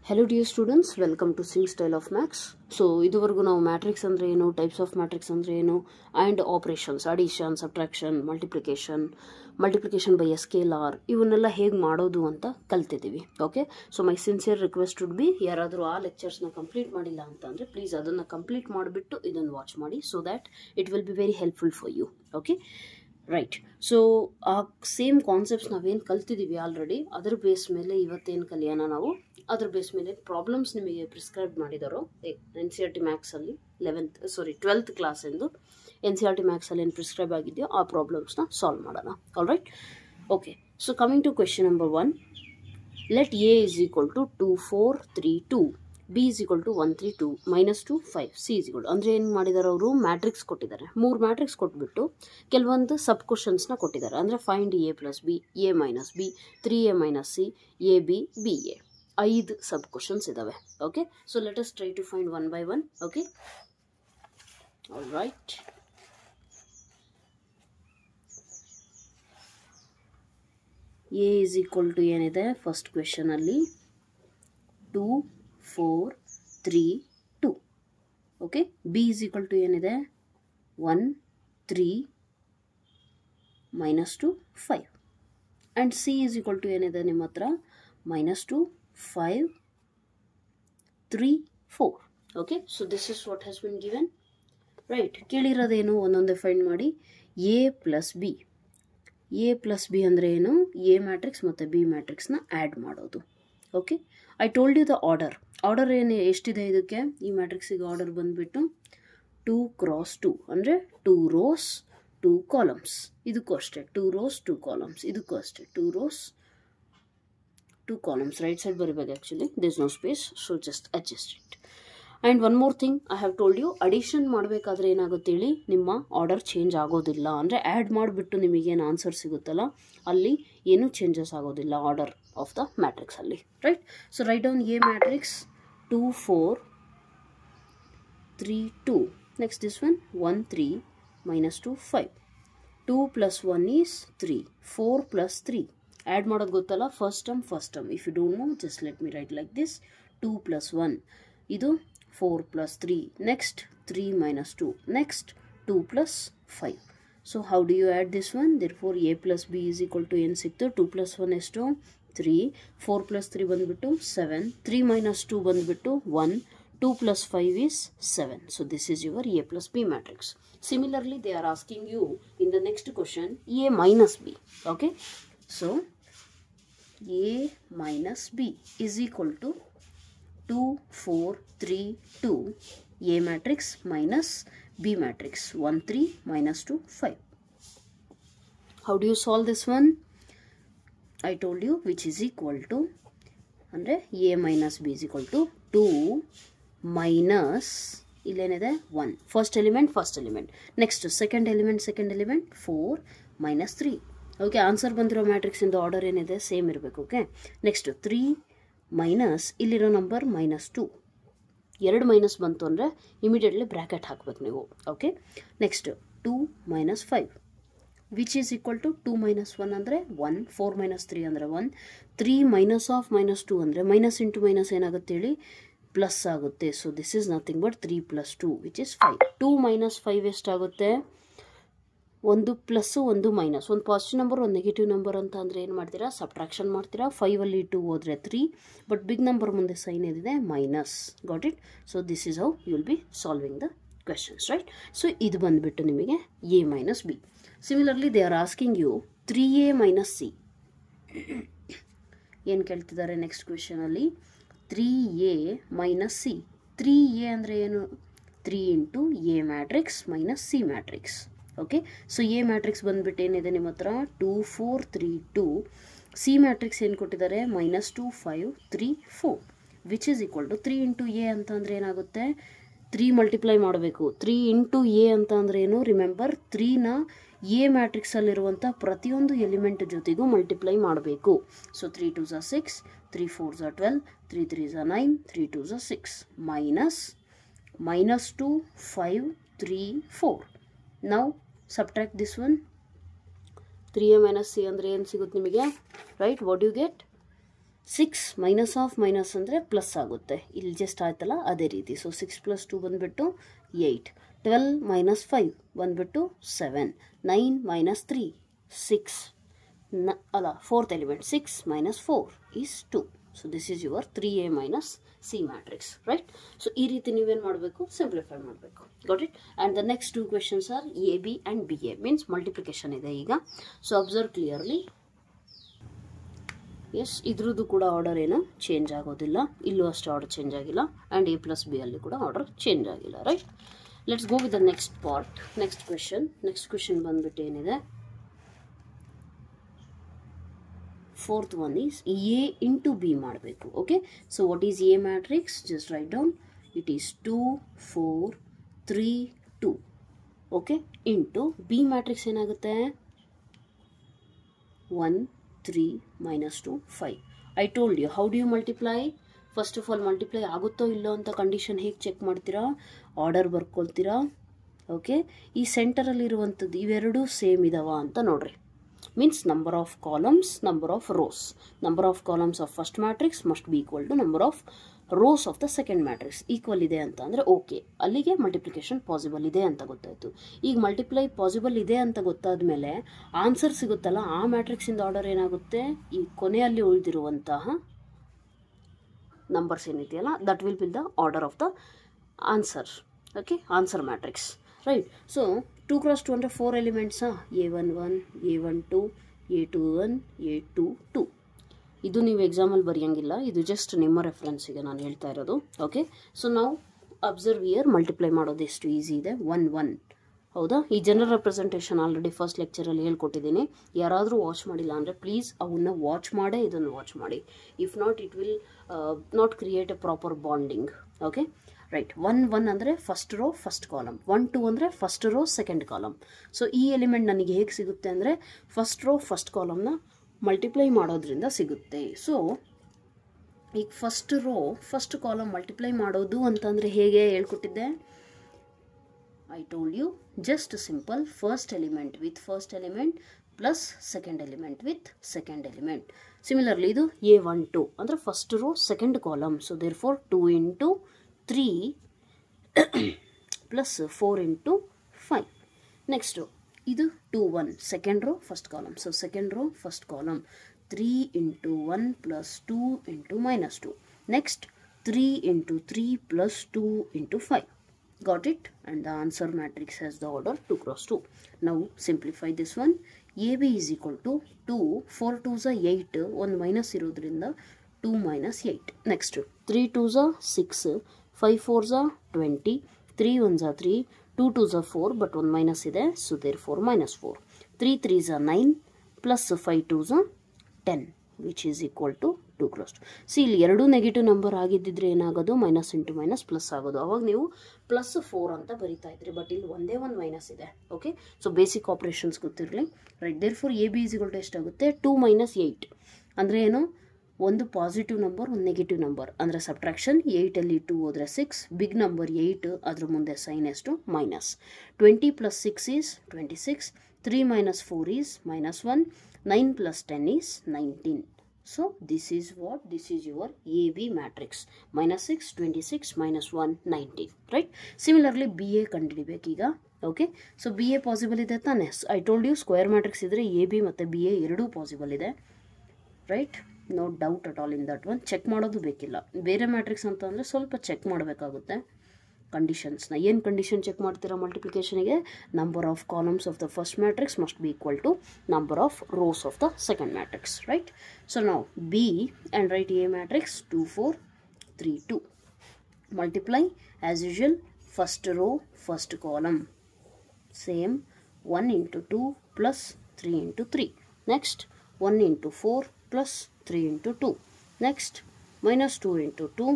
Hello dear students, welcome to Sing Style of Max. So ಇದುವರೆಗೂ ನಾವು matrix ಅಂದ್ರೆ ಏನು, ಟೈಪ್ಸ್ ಆಫ್ ಮ್ಯಾಟ್ರಿಕ್ಸ್ ಅಂದ್ರೆ ಏನು, and operations, addition, subtraction, multiplication by A scalar, ಇವನ್ನೆಲ್ಲ ಹೇಗೆ ಮಾಡೋದು ಅಂತ ಕಲ್ತಿದ್ದೀವಿ. Okay, so my sincere request would be, ಯಾರಾದರೂ ಆ ಲೆಕ್ಚರ್ಸ್ನ ಕಂಪ್ಲೀಟ್ ಮಾಡಿಲ್ಲ ಅಂತಂದರೆ ಪ್ಲೀಸ್ ಅದನ್ನು ಕಂಪ್ಲೀಟ್ ಮಾಡಿಬಿಟ್ಟು ಇದನ್ನು ವಾಚ್ ಮಾಡಿ, so that it will be very helpful for you. Okay right. So ಆ ಸೇಮ್ ಕಾನ್ಸೆಪ್ಟ್ಸ್ ನಾವೇನು ಕಲ್ತಿದ್ದೀವಿ ಆಲ್ರೆಡಿ, ಅದರ ಬೇಸ್ ಮೇಲೆ ಇವತ್ತೇನು ಕಲಿಯೋಣ ನಾವು, ಅದ್ರ ಬೇಸ್ ಮೇಲೆ ಪ್ರಾಬ್ಲಮ್ಸ್ ನಿಮಗೆ ಪ್ರಿಸ್ಕ್ರೈಬ್ ಮಾಡಿದಾರೋ NCERT ಮ್ಯಾಕ್ಸಲ್ಲಿ 12th ಕ್ಲಾಸಿಂದು NCERT ಮ್ಯಾಕ್ಸಲ್ಲಿ ಏನು ಪ್ರಿಸ್ಕ್ರೈಬ್ ಆಗಿದೆಯೋ ಆ ಪ್ರಾಬ್ಲಮ್ಸ್ನ ಸಾಲ್ವ್ ಮಾಡೋಣ. All right. Okay, so coming to question number 1, let A is equal to 2 4 3 2, B is equal to 1 3 2 minus 2 5, C is equal to, ಅಂದರೆ ಏನು ಮಾಡಿದ್ದಾರೆ ಅವರು, ಮ್ಯಾಟ್ರಿಕ್ಸ್ ಕೊಟ್ಟಿದ್ದಾರೆ. 3 ಮ್ಯಾಟ್ರಿಕ್ಸ್ ಕೊಟ್ಬಿಟ್ಟು ಕೆಲವೊಂದು ಸಬ್ ಕ್ವಶನ್ಸ್ನ ಕೊಟ್ಟಿದ್ದಾರೆ. ಅಂದರೆ find A plus B, A minus B, 3A minus C, AB BA, 5 sub questions ಇದಾವೆ. Okay, so let us try to find one by one. Okay, all right. A is equal to ಏನಿದೆ first ಕ್ವೆಶನಲ್ಲಿ 2 4 3 2. Okay, B is equal to ಏನಿದೆ 1 3 minus 2 5, and C is equal to ಏನಿದೆ ನಿಮ್ಮ ಹತ್ರ minus 2 5 3 4. Okay, so this is what has been given. Right, ಕೇಳಿರೋದೇನು ಒಂದೊಂದೇ find ಮಾಡಿ. A plus B, A plus B ಅಂದರೆ ಏನು, A ಮ್ಯಾಟ್ರಿಕ್ಸ್ ಮತ್ತು B ಮ್ಯಾಟ್ರಿಕ್ಸ್ನ ಆ್ಯಡ್ ಮಾಡೋದು. Okay, I told you the order ಏನು ಎಷ್ಟಿದೆ ಇದಕ್ಕೆ, ಈ ಮ್ಯಾಟ್ರಿಕ್ಸಿಗೆ ಆರ್ಡರ್ ಬಂದುಬಿಟ್ಟು 2 cross 2, ಅಂದರೆ 2 rows 2 columns. ಇದಕ್ಕೂ ಅಷ್ಟೇ 2 rows 2 columns, ಇದಕ್ಕೂ ಅಷ್ಟೇ 2 rows 2 columns. ರೈಟ್ ಸೈಡ್ ಬರಬೇಕು actually, there is no space, so just adjust it. And one more thing I have told you, addition ಮಾಡಬೇಕಾದ್ರೆ ಏನಾಗುತ್ತೆ ಹೇಳಿ, ನಿಮ್ಮ ಆರ್ಡರ್ ಚೇಂಜ್ ಆಗೋದಿಲ್ಲ. ಅಂದರೆ ಆ್ಯಡ್ ಮಾಡಿಬಿಟ್ಟು ನಿಮಗೇನು ಆನ್ಸರ್ ಸಿಗುತ್ತಲ್ಲ, ಅಲ್ಲಿ ಏನೂ ಚೇಂಜಸ್ ಆಗೋದಿಲ್ಲ ಆರ್ಡರ್ ಆಫ್ ದ ಮ್ಯಾಟ್ರಿಕ್ಸಲ್ಲಿ. Right, so right down A matrix 2 4 3 2. Next this one 1 3 minus 2 5. 2 plus 1 is 3, 4 plus 3. Add ಮಾಡೋದು ಗೊತ್ತಲ್ಲ, first term. If you don't know, just let me write like this. 2 plus 1, ಇದು 4 plus 3, next 3 minus 2, next 2 plus 5. So how do you add this one, therefore A plus B is equal to ಏನು ಸಿಕ್ತು, 2 plus 1 ಎಷ್ಟು 3, 4 plus 3 ಬಂದುಬಿಟ್ಟು 7, 3 minus 2 ಬಂದುಬಿಟ್ಟು 1, 2 plus 5 is 7. So this is your A plus B matrix. Similarly, they are asking you in the next question A minus B. Okay, so A minus B is equal to 2 4 3 2, A matrix minus B matrix 1 3 minus 2 5. How do you solve this one? I told you, which is equal to, ಅಂದರೆ A minus B is equal to 2 minus ಇಲ್ಲೇನಿದೆ 1, first element, next second element 4 minus 3. Okay, answer ಬಂದಿರೋ ಮ್ಯಾಟ್ರಿಕ್ಸಿಂದ order ಏನಿದೆ same ಇರಬೇಕು. Okay, next 3 minus ಇಲ್ಲಿರೋ number -2, 2 minus ಬಂತು ಅಂದರೆ immediately bracket ಹಾಕಬೇಕು ನೀವು. Okay, next 2 minus 5 which is equal to 2 minus 1 ಅಂದರೆ 1, 4 minus 3 ಅಂದರೆ 1, 3 minus of -2 ಅಂದರೆ ಮೈನಸ್ ಇಂಟು ಮೈನಸ್ ಏನಾಗುತ್ತೆ ಹೇಳಿ, ಪ್ಲಸ್ ಆಗುತ್ತೆ. So this is nothing but 3 plus 2 which is 5. 2 minus 5 ಎಷ್ಟಾಗುತ್ತೆ, ಒಂದು ಪ್ಲಸ್ ಒಂದು ಮೈನಸ್, ಒಂದು ಪಾಸಿಟಿವ್ ನಂಬರ್ ಒಂದು ನೆಗೆಟಿವ್ ನಂಬರ್ ಅಂತ ಅಂದರೆ ಏನು ಮಾಡ್ತೀರಾ, ಸಬ್ಟ್ರಾಕ್ಷನ್ ಮಾಡ್ತೀರಾ. 5ಅಲ್ಲಿ 2 ಹೋದರೆ 3, ಬಟ್ ಬಿಗ್ ನಂಬರ್ ಮುಂದೆ ಸೈನ್ ಏನಿದೆ minus. Got it? So this is how you will be solving the questions. Right, so ಇದು ಬಂದುಬಿಟ್ಟು ನಿಮಗೆ A minus B. Similarly they are asking you 3A minus C. ಏನು ಕೇಳ್ತಿದ್ದಾರೆ next ಕ್ವೆಶನಲ್ಲಿ, 3A minus C. 3A ಅಂದರೆ ಏನು, 3 into A matrix minus C matrix. Okay, so A matrix ಬಂದುಬಿಟ್ಟು ಏನಿದೆ ನಿಮ್ಮ ಹತ್ರ 2 4 3 2, C ಮ್ಯಾಟ್ರಿಕ್ಸ್ ಏನು ಕೊಟ್ಟಿದ್ದಾರೆ -2 5 3 4, which is equal to 3 into A ಅಂತ ಅಂದರೆ ಏನಾಗುತ್ತೆ, 3 ಮಲ್ಟಿಪ್ಲೈ ಮಾಡಬೇಕು. 3 into A ಅಂತ ಅಂದರೆ ಏನು, ರಿಮೆಂಬರ್ 3ನ A ಮ್ಯಾಟ್ರಿಕ್ಸಲ್ಲಿರುವಂಥ ಪ್ರತಿಯೊಂದು ಎಲಿಮೆಂಟ್ ಜೊತೆಗೂ ಮಲ್ಟಿಪ್ಲೈ ಮಾಡಬೇಕು. So 3 2s are 6, 3 4s are 12, 3 3s are 9, 3 2s are 6, minus -2 5 3 4. Now subtract this one, 3A minus C ಅಂದರೆ ಏನು ಸಿಗುತ್ತೆ ನಿಮಗೆ, right? What you get, 6 minus of minus ಅಂದರೆ ಪ್ಲಸ್ ಆಗುತ್ತೆ, ಇಲ್ಲಿ ಜಸ್ಟ್ ಆಯ್ತಲ್ಲ ಅದೇ ರೀತಿ. ಸೊ 6 + 2 ಬಂದುಬಿಟ್ಟು 8, 12 - 5 ಬಂದುಬಿಟ್ಟು 7, 9 - 3 6 ಅಲ್ಲ, fourth element 6 - 4 is 2. So this is your 3a - c matrix, right. So ಈ ರೀತಿ ನೀವೇನು ಮಾಡಬೇಕು, ಸಿಂಪ್ಲಿಫೈ ಮಾಡಬೇಕು. Got it. And the next 2 questions are AB and BA, means multiplication ಇದೆ ಈಗ. So observe clearly. ಎಸ್, ಇದ್ರದ್ದು ಕೂಡ ಆರ್ಡರ್ ಏನು ಚೇಂಜ್ ಆಗೋದಿಲ್ಲ, ಇಲ್ಲೂ ಅಷ್ಟೇ ಆರ್ಡರ್ ಚೇಂಜ್ ಆಗಿಲ್ಲ. ಆ್ಯಂಡ್ A + B ಅಲ್ಲಿ ಕೂಡ ಆರ್ಡರ್ ಚೇಂಜ್ ಆಗಿಲ್ಲ, right. Let's go with the next part, next question. Next question ಬಂದ್ಬಿಟ್ಟು ಏನಿದೆ, fourth one is A into B ಮಾಡಬೇಕು. Okay, so what is A matrix? Just right down. It is 2 4 3 2. Okay, into B matrix ಏನಾಗುತ್ತೆ? 1 3 - 2 5. I told you, how do you multiply? First of all multiply ಆಗುತ್ತೋ ಇಲ್ಲೋ ಅಂತ condition ಹೇಗೆ check ಮಾಡ್ತೀರಾ? Order ಬರ್ಕೊಳ್ತೀರಾ. Okay, ಈ ಸೆಂಟರಲ್ಲಿರುವಂಥದ್ದು ಇವೆರಡೂ same ಇದಾವ ಅಂತ ನೋಡ್ರಿ. Means number of columns, number of rows. Number of columns of first matrix must be equal to number of rows of the second matrix equal ಇದೆ ಅಂತ ಅಂದರೆ ಓಕೆ, ಅಲ್ಲಿಗೆ ಮಲ್ಟಿಪ್ಲಿಕೇಶನ್ ಪಾಸಿಬಲ್ ಇದೆ ಅಂತ ಗೊತ್ತಾಯಿತು. ಈಗ ಮಲ್ಟಿಪ್ಲೈ ಪಾಸಿಬಲ್ ಇದೆ ಅಂತ ಗೊತ್ತಾದ ಮೇಲೆ ಆನ್ಸರ್ ಸಿಗುತ್ತಲ್ಲ, ಆ ಮ್ಯಾಟ್ರಿಕ್ಸಿಂದ ಆರ್ಡರ್ ಏನಾಗುತ್ತೆ? ಈ ಕೊನೆಯಲ್ಲಿ ಉಳಿದಿರುವಂತಹ ನಂಬರ್ಸ್ ಏನಿದೆಯಲ್ಲ, that will be the order of the answer. Okay, answer matrix, right. So 2 × 2 ಅಂದರೆ 4 ಎಲಿಮೆಂಟ್ಸಾ? A11 A12 A21 A22. ಇದು ನೀವು ಎಕ್ಸಾಮಲ್ಲಿ ಬರೆಯೋಂಗಿಲ್ಲ, ಇದು ಜಸ್ಟ್ ನಿಮ್ಮ ರೆಫರೆನ್ಸಿಗೆ ನಾನು ಹೇಳ್ತಾ ಇರೋದು. ಓಕೆ, ಸೊ ನಾವು ಅಬ್ಸರ್ವ್ ಇಯರ್ ಮಲ್ಟಿಪ್ಲೈ ಮಾಡೋದು ಎಷ್ಟು ಈಸಿ ಇದೆ. 1 1. ಹೌದಾ? ಈ ಜನರಲ್ ರೆಪ್ರೆಸೆಂಟೇಷನ್ ಆಲ್ರೆಡಿ ಫಸ್ಟ್ ಲೆಕ್ಚರಲ್ಲಿ ಹೇಳ್ಕೊಟ್ಟಿದ್ದೀನಿ. ಯಾರಾದರೂ ವಾಚ್ ಮಾಡಿಲ್ಲ ಅಂದರೆ ಪ್ಲೀಸ್ ಅವನ್ನ ವಾಚ್ ಮಾಡೇ ಇದನ್ನು ವಾಚ್ ಮಾಡಿ. If not it will not create A proper bonding. Okay, right. 1 1 ಅಂದರೆ ಫಸ್ಟ್ ರೋ ಫಸ್ಟ್ ಕಾಲಮ್, 1 2 ಅಂದರೆ first row second column. So ಈ ಎಲಿಮೆಂಟ್ ನನಗೆ ಹೇಗೆ ಸಿಗುತ್ತೆ ಅಂದರೆ ಫಸ್ಟ್ ರೋ ಫಸ್ಟ್ ಕಾಲಮ್ನ ಮಲ್ಟಿಪ್ಲೈ ಮಾಡೋದ್ರಿಂದ ಸಿಗುತ್ತೆ. ಸೊ ಈಗ first row first column multiply ಮಾಡೋದು ಅಂತಂದರೆ ಹೇಗೆ ಹೇಳ್ಕೊಟ್ಟಿದ್ದೆ? I told you, just simple first element with first element plus second element with second element. Similarly ಇದು A12 ಅಂದರೆ first row second column. So therefore 2 × 3 plus 4 × 5. Next ಇದು 2 1 second row first column. So second row first column 3 × 1 plus 2 × -2. Next 3 × 3 plus 2 × 5. Got it? And the answer matrix has the order 2 × 2. Now simplify this one. AB is equal to 2 4 2s are 8, 1 minus ಇರೋದ್ರಿಂದ 2 - 8. Next 3 2s are 6, 5 4s are 20, 3 1s are 3, 2 2s are 4 but 1 minus ಇದೆ, so therefore -4. 3 3s are 9 plus 5 2s are 10, which is equal to 2 × 2. See ಇಲ್ಲಿ ಎರಡು negative number ಆಗಿದ್ದಿದ್ರೆ ಏನಾಗೋದು? Minus into minus plus ಆಗೋದು. ಅವಾಗ ನೀವು +4 ಅಂತ ಬರಿತಾ ಇದ್ರಿ, ಬಟ್ ಇಲ್ಲಿ ಒಂದೇ ಒಂದು ಮೈನಸ್ ಇದೆ. ಓಕೆ, ಸೊ ಬೇಸಿಕ್ ಆಪ್ರೇಷನ್ಸ್ ಗೊತ್ತಿರಲಿ, ರೈಟ್. ದೇರ್ ಫೋರ್ AB = ಎಷ್ಟಾಗುತ್ತೆ? 2 - 8 ಅಂದರೆ ಏನು? ಒಂದು ಪಾಸಿಟಿವ್ ನಂಬರ್, ಒಂದು ನೆಗೆಟಿವ್ ನಂಬರ್ ಅಂದರೆ ಸಬ್ಟ್ರಾಕ್ಷನ್. 8ಅಲ್ಲಿ 2 ಹೋದರೆ 6, ಬಿಗ್ ನಂಬರ್ 8, ಅದ್ರ ಮುಂದೆ ಸೈನ್ ಎಷ್ಟು? Minus. 20 + 6 is 26, 3 - 4 is -1, 9 + 10 is 19. So this is what? This is your AB matrix. -6, 26, -1, 19. Right? Similarly, BA ಕಂಡುಹಿಡಿಬೇಕು ಈಗ. ಓಕೆ, ಸೊ BA ಪಾಸಿಬಲ್ ಇದೆ ತಾನೆ? I told you square matrix ಇದ್ದರೆ AB ಮತ್ತು BA ಎರಡೂ ಪಾಸಿಬಲ್ ಇದೆ. Right? No doubt at all in that one. Check ಮಾಡೋದು ಬೇಕಿಲ್ಲ. ಬೇರೆ ಮ್ಯಾಟ್ರಿಕ್ಸ್ ಅಂತ ಅಂದರೆ ಸ್ವಲ್ಪ ಚೆಕ್ ಮಾಡಬೇಕಾಗುತ್ತೆ ಕಂಡೀಷನ್ಸ್ನ. ಏನು ಕಂಡೀಷನ್ ಚೆಕ್ ಮಾಡ್ತೀರಾ ಮಲ್ಟಿಪ್ಲಿಕೇಶನಿಗೆ? Number of columns of the first matrix must be equal to number of rows of the second matrix. Right? So ನಾವು B and write A matrix 2 4 3 2. Multiply as usual first row first column. Same 1 × 2 plus 3 × 3. Next 1 × 4 plus 3 × 2. Next -2 × 2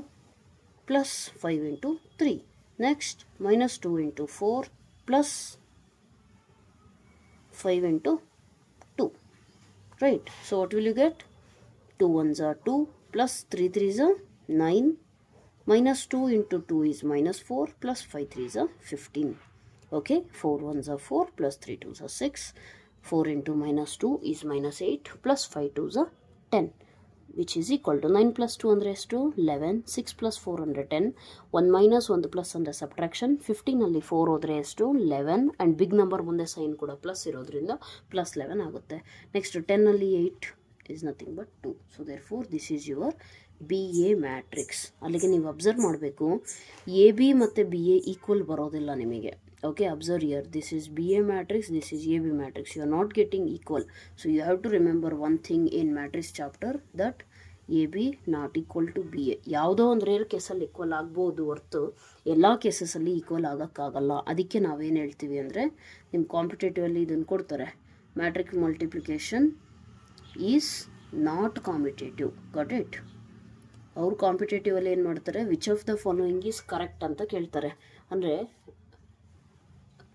plus 5 × 3. Next -2 × 4 plus 5 × 2. Right? So what will you get? 2 1s are 2 plus 3 3s are 9. -2 × 2 is -4 plus 5 3s are 15. Okay, 4 1s are 4 plus 3 2s are 6. 4 × -2 is -8 plus 5 2s are 10. which is equal to 9 plus 2 ಅಂದರೆ ಎಷ್ಟು 11, 6 plus 4 ಅಂದರೆ 10, 1 minus 1 plus ಅಂದರೆ subtraction, 15 ಅಲ್ಲಿ 4 ಹೋದರೆ ಎಷ್ಟು 11 and big number ಮುಂದೆ sign ಕೂಡ plus ಇರೋದ್ರಿಂದ ಪ್ಲಸ್ 11 ಆಗುತ್ತೆ. ನೆಕ್ಸ್ಟ್ 10 ಅಲ್ಲಿ 8 is nothing but 2. So therefore this is your BA matrix. ಅಲ್ಲಿಗೆ ನೀವು ಅಬ್ಸರ್ವ್ ಮಾಡಬೇಕು, AB ಮತ್ತು BA ಈಕ್ವಲ್ ಬರೋದಿಲ್ಲ ನಿಮಗೆ. Okay, observe here, this is BA matrix, this is AB matrix. You are not getting equal. So you have to remember one thing in matrix chapter, that AB not equal to BA. ಯಾವುದೋ ಒಂದು rare ಕೇಸಲ್ಲಿ equal ಆಗ್ಬೋದು ಹೊರತು ಎಲ್ಲ ಕೇಸಸಲ್ಲಿ equal ಆಗೋಕ್ಕಾಗಲ್ಲ. ಅದಕ್ಕೆ ನಾವೇನು ಹೇಳ್ತೀವಿ ಅಂದರೆ, ನಿಮ್ಮ ಕಾಂಪಿಟೇಟಿವಲ್ಲಿ ಇದನ್ನು ಕೊಡ್ತಾರೆ, matrix multiplication is not competitive. Got it? ಅವ್ರು ಕಾಂಪಿಟೇಟಿವಲ್ಲಿ ಏನು ಮಾಡ್ತಾರೆ, which of the following is correct ಅಂತ ಕೇಳ್ತಾರೆ. ಅಂದರೆ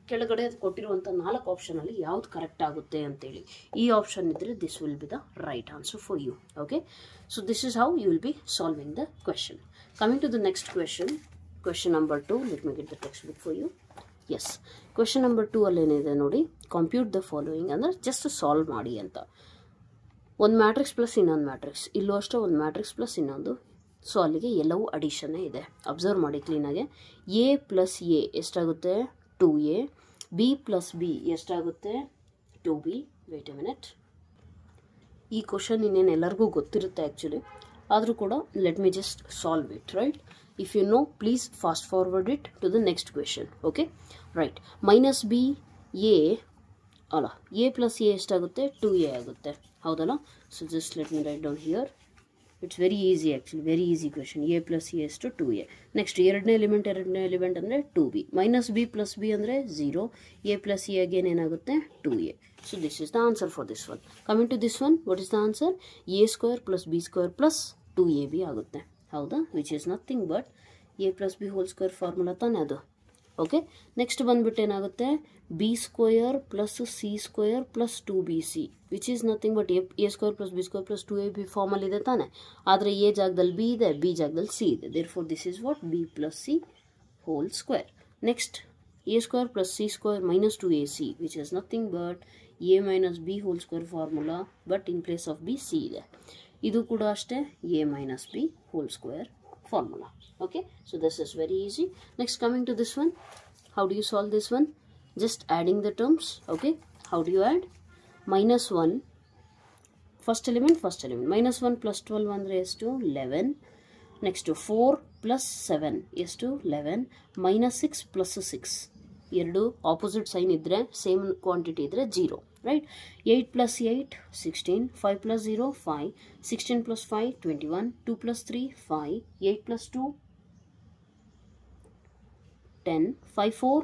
ಕೆಳಗಡೆ ಕೊಟ್ಟಿರುವಂಥ 4 ಆಪ್ಷನಲ್ಲಿ ಯಾವ್ದು ಕರೆಕ್ಟ್ ಆಗುತ್ತೆ ಅಂತೇಳಿ. ಈ ಆಪ್ಷನ್ ಇದ್ದರೆ this will be the right answer for you. Okay, so this is how you will be solving the question. Coming to the next question, question number 2. Let me get the textbook for you. Yes, question number 2 ಅಲ್ಲಿ ಏನಿದೆ ನೋಡಿ, compute the following ಅಂದರೆ just solve ಮಾಡಿ ಅಂತ. ಒಂದು matrix plus ಇನ್ನೊಂದು matrix, ಇಲ್ಲೂ ಅಷ್ಟೇ ಒಂದು ಮ್ಯಾಟ್ರಿಕ್ಸ್ ಪ್ಲಸ್ ಇನ್ನೊಂದು. ಸೊ ಅಲ್ಲಿಗೆ ಎಲ್ಲವೂ ಅಡಿಷನ್ನೇ ಇದೆ. ಅಬ್ಸರ್ವ್ ಮಾಡಿ ಕ್ಲೀನಾಗೆ. ಎ ಪ್ಲಸ್ ಎ ಎಷ್ಟಾಗುತ್ತೆ 2a, b ಪ್ಲಸ್ ಬಿ ಎಷ್ಟಾಗುತ್ತೆ 2b. ವೇಟ್ ಎ ಮಿನಿಟ್, ಈ ಕ್ವಶನ್ ಇನ್ನೇನು ಎಲ್ಲರಿಗೂ ಗೊತ್ತಿರುತ್ತೆ ಆ್ಯಕ್ಚುಲಿ, ಆದರೂ ಕೂಡ let me just solve it. Right, if you know please fast forward it to the next question. Okay, right. Minus B A ಅಲ್ಲ, A plus A ಎಷ್ಟಾಗುತ್ತೆ 2a ಆಗುತ್ತೆ, ಹೌದಲ್ಲ? So just let me write down here. It's very easy actually, very easy question. A plus A ಎಷ್ಟು 2a. Next ಎರಡನೇ element ಅಂದರೆ 2b. Minus B plus B ಅಂದರೆ 0. A plus A again ಏನಾಗುತ್ತೆ 2a. So this is the answer for this one. Coming to this one, what is the answer? A square plus B square plus 2ab ಆಗುತ್ತೆ, ಹೌದಾ? Which is nothing but A plus B whole square formula ತಾನೇ ಅದು. Okay, next ಬಂದ್ಬಿಟ್ಟು ಏನಾಗುತ್ತೆ, B square plus C square plus 2bc, which is nothing but A square plus B square plus 2ab ಫಾರ್ಮಲ್ಲಿ ಇದೆ ತಾನೆ. ಆದರೆ ಎ ಜಾಗದಲ್ಲಿ B ಇದೆ, ಬಿ ಜಾಗದಲ್ಲಿ ಸಿ ಇದೆ. Therefore this is what B plus C whole square. Next A square plus C square minus 2ac, which is nothing but A minus B whole square formula, but in place of B C ಇದೆ. ಇದು ಕೂಡ ಅಷ್ಟೇ A minus B whole square formula. Okay, so this is very easy. Next, coming to this one, how do you solve this one? Just adding the terms. Okay, how do you add? Minus 1, first element, minus 1 plus 12 andre is to 11. Next to 4 plus 7 is to 11. Minus 6 plus 6, ಎರಡು opposite sign ಇದ್ದರೆ same quantity ಇದ್ದರೆ 0. Right, 8 plus 8 16, 5 plus 0 5, 16 plus 5 21, 2 plus 3 5, 8 plus 2 10, 5 4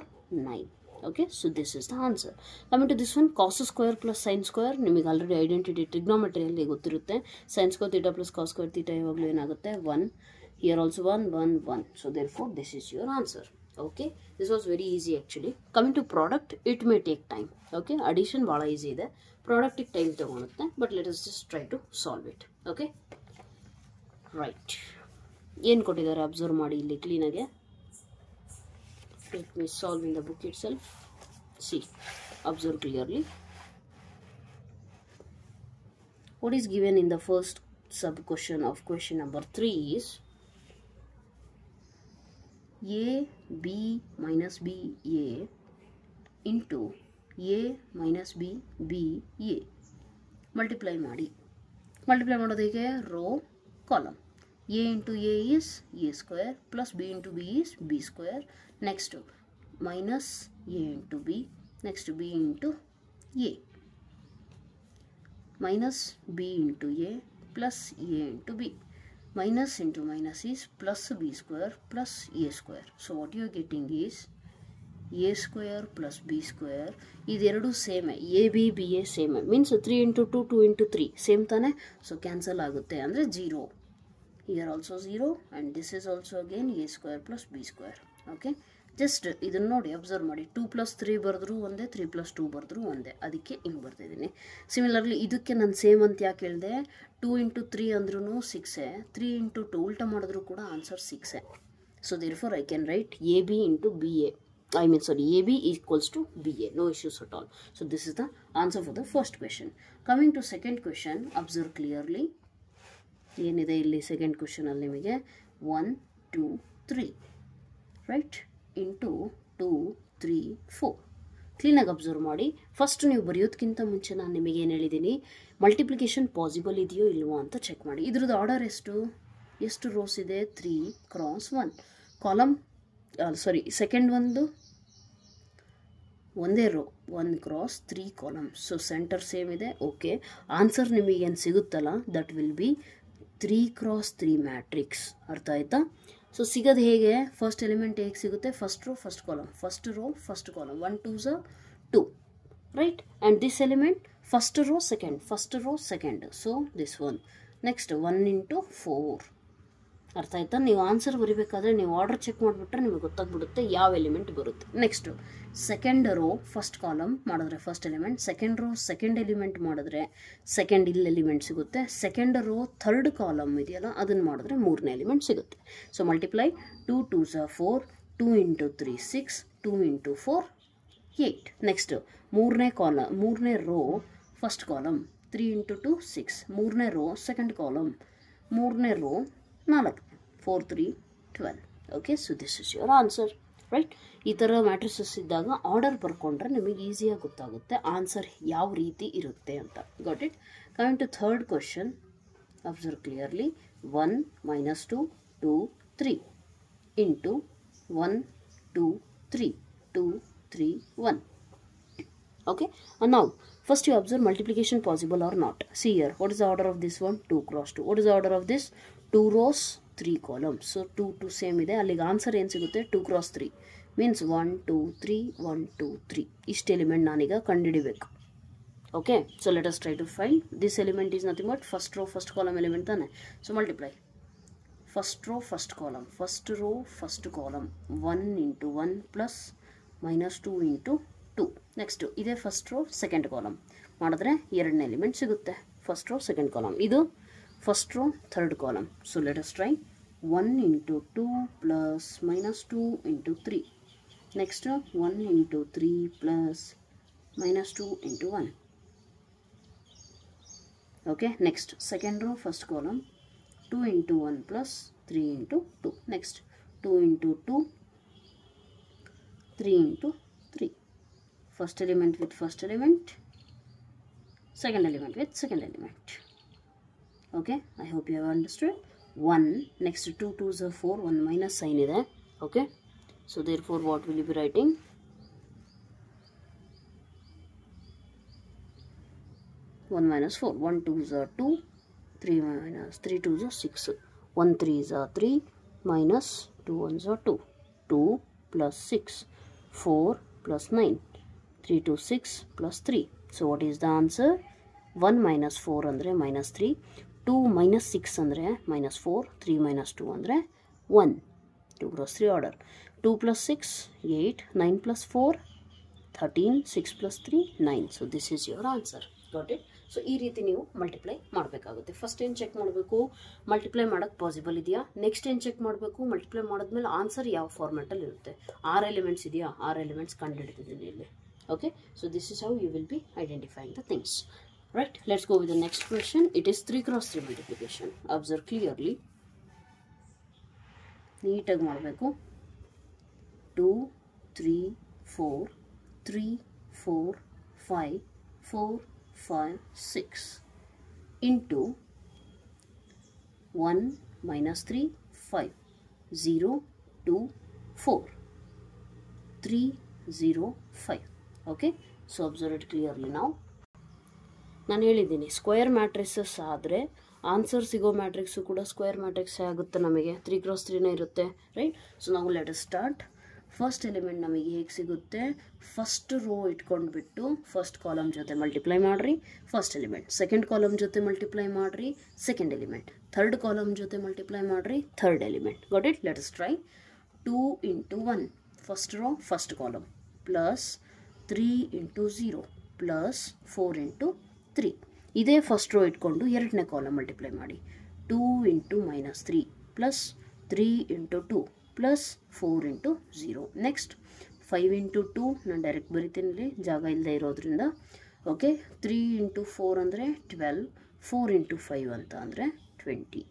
9. Okay, so this is the answer. Coming to this one, cos square plus sin square, ನಿಮಗೆ already identity ಟ್ರಿಗ್ನೋಮೆಟ್ರಿಯಲ್ಲಿ ಗೊತ್ತಿರುತ್ತೆ. sin square theta plus cos square theta ಯಾವಾಗಲೂ ಏನಾಗುತ್ತೆ 1. Here also 1 1 1. So therefore this is your answer. Okay, this was very easy actually. Coming to product, it may take time. Okay, addition bala easy ಇದೆ, product time ತಗೊಳುತ್ತೆ, but let us just try to solve it. Okay, right, ಏನು ಕೊಟ್ಟಿದ್ದಾರೆ observe ಮಾಡಿ ಇಲ್ಲಿ clean ಆಗಿ. Let me solve in the book itself. See, observe clearly. What is given in the first sub question of question number 3 is a b minus b a into a minus b b a. Multiply ಮಾಡೋದು ಹೇಗೆ, row column. a into a is a square plus b into b is b square. Next minus a into b, next b into a, minus b into a plus a into b. Minus into minus is plus b square plus a square. So what you are getting is a square plus b square. ಇದೆರಡು same, A B B A same, means 3 into 2 2 into 3 same ತಾನೆ. So cancel ಆಗುತ್ತೆ ಅಂದರೆ 0. Here also 0 and this is also again a square plus b square. Okay, just ಇದನ್ನು ನೋಡಿ, observe ಮಾಡಿ. 2 plus 3 ಬರೆದ್ರು ಒಂದೇ, 3 plus 2 ಬರೆದ್ರು ಒಂದೇ, ಅದಕ್ಕೆ ಹಿಂಗೆ ಬರ್ತಿದ್ದೀನಿ. ಸಿಮಿಲರ್ಲಿ ಇದಕ್ಕೆ ನಾನು ಸೇಮ್ ಅಂತ ಯಾಕೆ ಹೇಳಿದೆ, 2 into 3 ಅಂದ್ರೂ 6, 3 into 2 ಉಲ್ಟಾ ಮಾಡಿದ್ರು ಕೂಡ answer 6. So therefore I can write A B into B A, AB equals to BA, no issues at all. So this is the answer for the first question. Coming to second question, observe clearly. ಏನಿದೆ ಇಲ್ಲಿ second ಕ್ವೆಶನಲ್ಲಿ ನಿಮಗೆ 1 2 3 right into 2 3 4 ಕ್ಲೀನಾಗಿ observe ಮಾಡಿ. First ನೀವು ಬರೆಯೋದಕ್ಕಿಂತ ಮುಂಚೆ ನಾನು ನಿಮಗೆ ಏನು ಹೇಳಿದ್ದೀನಿ, ಮಲ್ಟಿಪ್ಲಿಕೇಶನ್ ಪಾಸಿಬಲ್ ಇದೆಯೋ ಇಲ್ವೋ ಅಂತ ಚೆಕ್ ಮಾಡಿ. ಇದ್ರದ್ದು ಆರ್ಡರ್ ಎಷ್ಟು ರೋಸ್ ಇದೆ? 3 × 1 ಕಾಲಮ್ ಸೆಕೆಂಡ್ ಒಂದೇ row 1 × 3 column. So center same ಇದೆ. ಓಕೆ, ಆನ್ಸರ್ ನಿಮಗೇನು ಸಿಗುತ್ತಲ್ಲ ದಟ್ ವಿಲ್ ಬಿ 3 × 3 ಮ್ಯಾಟ್ರಿಕ್ಸ್. ಅರ್ಥ ಆಯ್ತಾ? ಸೊ ಸಿಗೋದು ಹೇಗೆ? ಫಸ್ಟ್ ಎಲಿಮೆಂಟ್ ಹೇಗೆ ಸಿಗುತ್ತೆ? First row first column, first row first column, 1 2s 2 right. And this element first row second. So this one. Next 1 × 4. ಅರ್ಥ ಆಯ್ತಾ? ನೀವು ಆನ್ಸರ್ ಬರೀಬೇಕಾದ್ರೆ ನೀವು ಆರ್ಡರ್ ಚೆಕ್ ಮಾಡಿಬಿಟ್ರೆ ನಿಮಗೆ ಗೊತ್ತಾಗ್ಬಿಡುತ್ತೆ ಯಾವ ಎಲಿಮೆಂಟ್ ಬರುತ್ತೆ. Next second row first column ಮಾಡಿದ್ರೆ first element, second row second element ಮಾಡಿದ್ರೆ ಸೆಕೆಂಡ್ ಇಲ್ಲಿ ಎಲಿಮೆಂಟ್ ಸಿಗುತ್ತೆ, ಸೆಕೆಂಡ್ ರೋ ಥರ್ಡ್ ಕಾಲಮ್ ಇದೆಯಲ್ಲ ಅದನ್ನು ಮಾಡಿದ್ರೆ ಮೂರನೇ ಎಲಿಮೆಂಟ್ ಸಿಗುತ್ತೆ. So multiply 2 2s 4, 2 × 3 6, 2 × 4 8. ನೆಕ್ಸ್ಟ್ ಮೂರನೇ ರೋ ಫಸ್ಟ್ ಕಾಲಮ್ 3 × 2 6, ಮೂರನೇ ರೋ ಸೆಕೆಂಡ್ ಕಾಲಮ್, ಮೂರನೇ row 4 4 3 12. Okay, so this is your answer right. ಈ ಥರ ಮ್ಯಾಟ್ರಿಸಸ್ ಇದ್ದಾಗ ಆರ್ಡರ್ ಬರ್ಕೊಂಡ್ರೆ ನಿಮಗೆ ಈಸಿಯಾಗಿ ಗೊತ್ತಾಗುತ್ತೆ ಆನ್ಸರ್ ಯಾವ ರೀತಿ ಇರುತ್ತೆ ಅಂತ. Got it? Coming to third question, observe clearly. 1 - 2 2 3 into 1 2 3 2 3 1. Okay, and now first you observe multiplication possible or not. See here, what is the order of this one? 2 × 2. What is the order of this? 2 rows 3 columns. So 2 2 same ಇದೆ. ಅಲ್ಲಿಗೆ answer ಏನು ಸಿಗುತ್ತೆ? 2 × 3 means 1 2 3 1 2 3. ಇಷ್ಟು element ನಾನೀಗ ಕಂಡುಹಿಡಿಬೇಕು. Okay, so let us try to find this element is nothing but first row first column element ತಾನೆ. So multiply first row first column 1 × 1 plus -2 × 2. Next ಇದೇ first row second column ಮಾಡಿದ್ರೆ ಎರಡನೇ element ಸಿಗುತ್ತೆ. First row second column, ಇದು first row third column. So let us try 1 × 2 plus -2 × 3. Next 1 × 3 plus -2 × 1. Okay, next second row first column 2 × 1 plus 3 × 2. Next 2 × 2 3 × 3. First element with first element, second element with second element. Okay, I hope you have understood. 1 next 2 2s 4, 1 minus sign ide. Okay, so therefore what will you be writing? 1 minus 4, 1 2s 2, 3 minus 3 2s 6, 1 3s 3 minus 2 1s 2, 2 plus 6, 4 plus 9, 3 2 6 plus 3. So what is the answer? 1 minus 4 andre minus 3, 2 minus 6 andre minus 4, 3 minus 2 andre 1. 2 × 3 order. 2 plus 6 8, 9 plus 4 13, 6 plus 3 9. So this is your answer. Got it? So ಈ ರೀತಿ ನೀವು multiply ಮಾಡಬೇಕಾಗುತ್ತೆ. First ಏನು check ಮಾಡಬೇಕು? Multiply ಮಾಡೋಕ್ಕೆ possible ಇದೆಯಾ. Next ಏನು check ಮಾಡಬೇಕು? ಮಲ್ಟಿಪ್ಲೈ ಮಾಡಿದ್ಮೇಲೆ ಆನ್ಸರ್ ಯಾವ ಫಾರ್ಮ್ಯಾಟಲ್ಲಿ ಇರುತ್ತೆ. 6 ಎಲಿಮೆಂಟ್ಸ್ ಇದೆಯಾ? 6 ಎಲಿಮೆಂಟ್ಸ್ ಕಂಡುಹಿಡಿದಿದ್ದೀನಿ ಇಲ್ಲಿ. Okay, so this is how you will be identifying the things. Right, let's go with the next question. It is 3 × 3 multiplication. Observe clearly. ನೀಟಾಗಿ ಮಾಡಬೇಕು. 2 3 4 3 4 5 4 5 6 into 1 minus 3 5 0 2 4 3 0 5. Okay, so observe it clearly. ನಾವು ನಾನು ಹೇಳಿದ್ದೀನಿ square ಮ್ಯಾಟ್ರಿಕ್ಸಸ್ ಆದರೆ answer ಸಿಗೋ matrix ಕೂಡ square ಮ್ಯಾಟ್ರಿಕ್ಸೇ ಆಗುತ್ತೆ. ನಮಗೆ 3 × 3ನೇ ಇರುತ್ತೆ ರೈಟ್. ಸೊ ನಾವು let us start. First element ನಮಗೆ ಹೇಗೆ ಸಿಗುತ್ತೆ? ಫಸ್ಟ್ ರೋ ಇಟ್ಕೊಂಡ್ಬಿಟ್ಟು ಫಸ್ಟ್ ಕಾಲಮ್ ಜೊತೆ ಮಲ್ಟಿಪ್ಲೈ ಮಾಡಿರಿ ಫಸ್ಟ್ ಎಲಿಮೆಂಟ್, ಸೆಕೆಂಡ್ ಕಾಲಮ್ ಜೊತೆ ಮಲ್ಟಿಪ್ಲೈ ಮಾಡಿರಿ ಸೆಕೆಂಡ್ ಎಲಿಮೆಂಟ್, ಥರ್ಡ್ ಕಾಲಮ್ ಜೊತೆ ಮಲ್ಟಿಪ್ಲೈ ಮಾಡಿರಿ third element. Got it? Let us try. 2 × 1 first row first column plus 3 × 0 plus 4 × 3. ಇದೇ ಫಸ್ಟ್ ರೋ ಇಟ್ಕೊಂಡು ಎರಡನೇ ಕಾಲಮ್ ಮಲ್ಟಿಪ್ಲೈ ಮಾಡಿ. 2 × -3 ಪ್ಲಸ್ 3 × 2 ಪ್ಲಸ್ 4 × 0. ನೆಕ್ಸ್ಟ್ 5 × 2 ನಾನು ಡೈರೆಕ್ಟ್ ಬರಿತೀನಿ ಇಲ್ಲಿ ಜಾಗ ಇಲ್ಲದೆ ಇರೋದ್ರಿಂದ. ಓಕೆ, 3 × 4 ಅಂದರೆ 12, 4 × 5 ಅಂತ ಅಂದರೆ 20.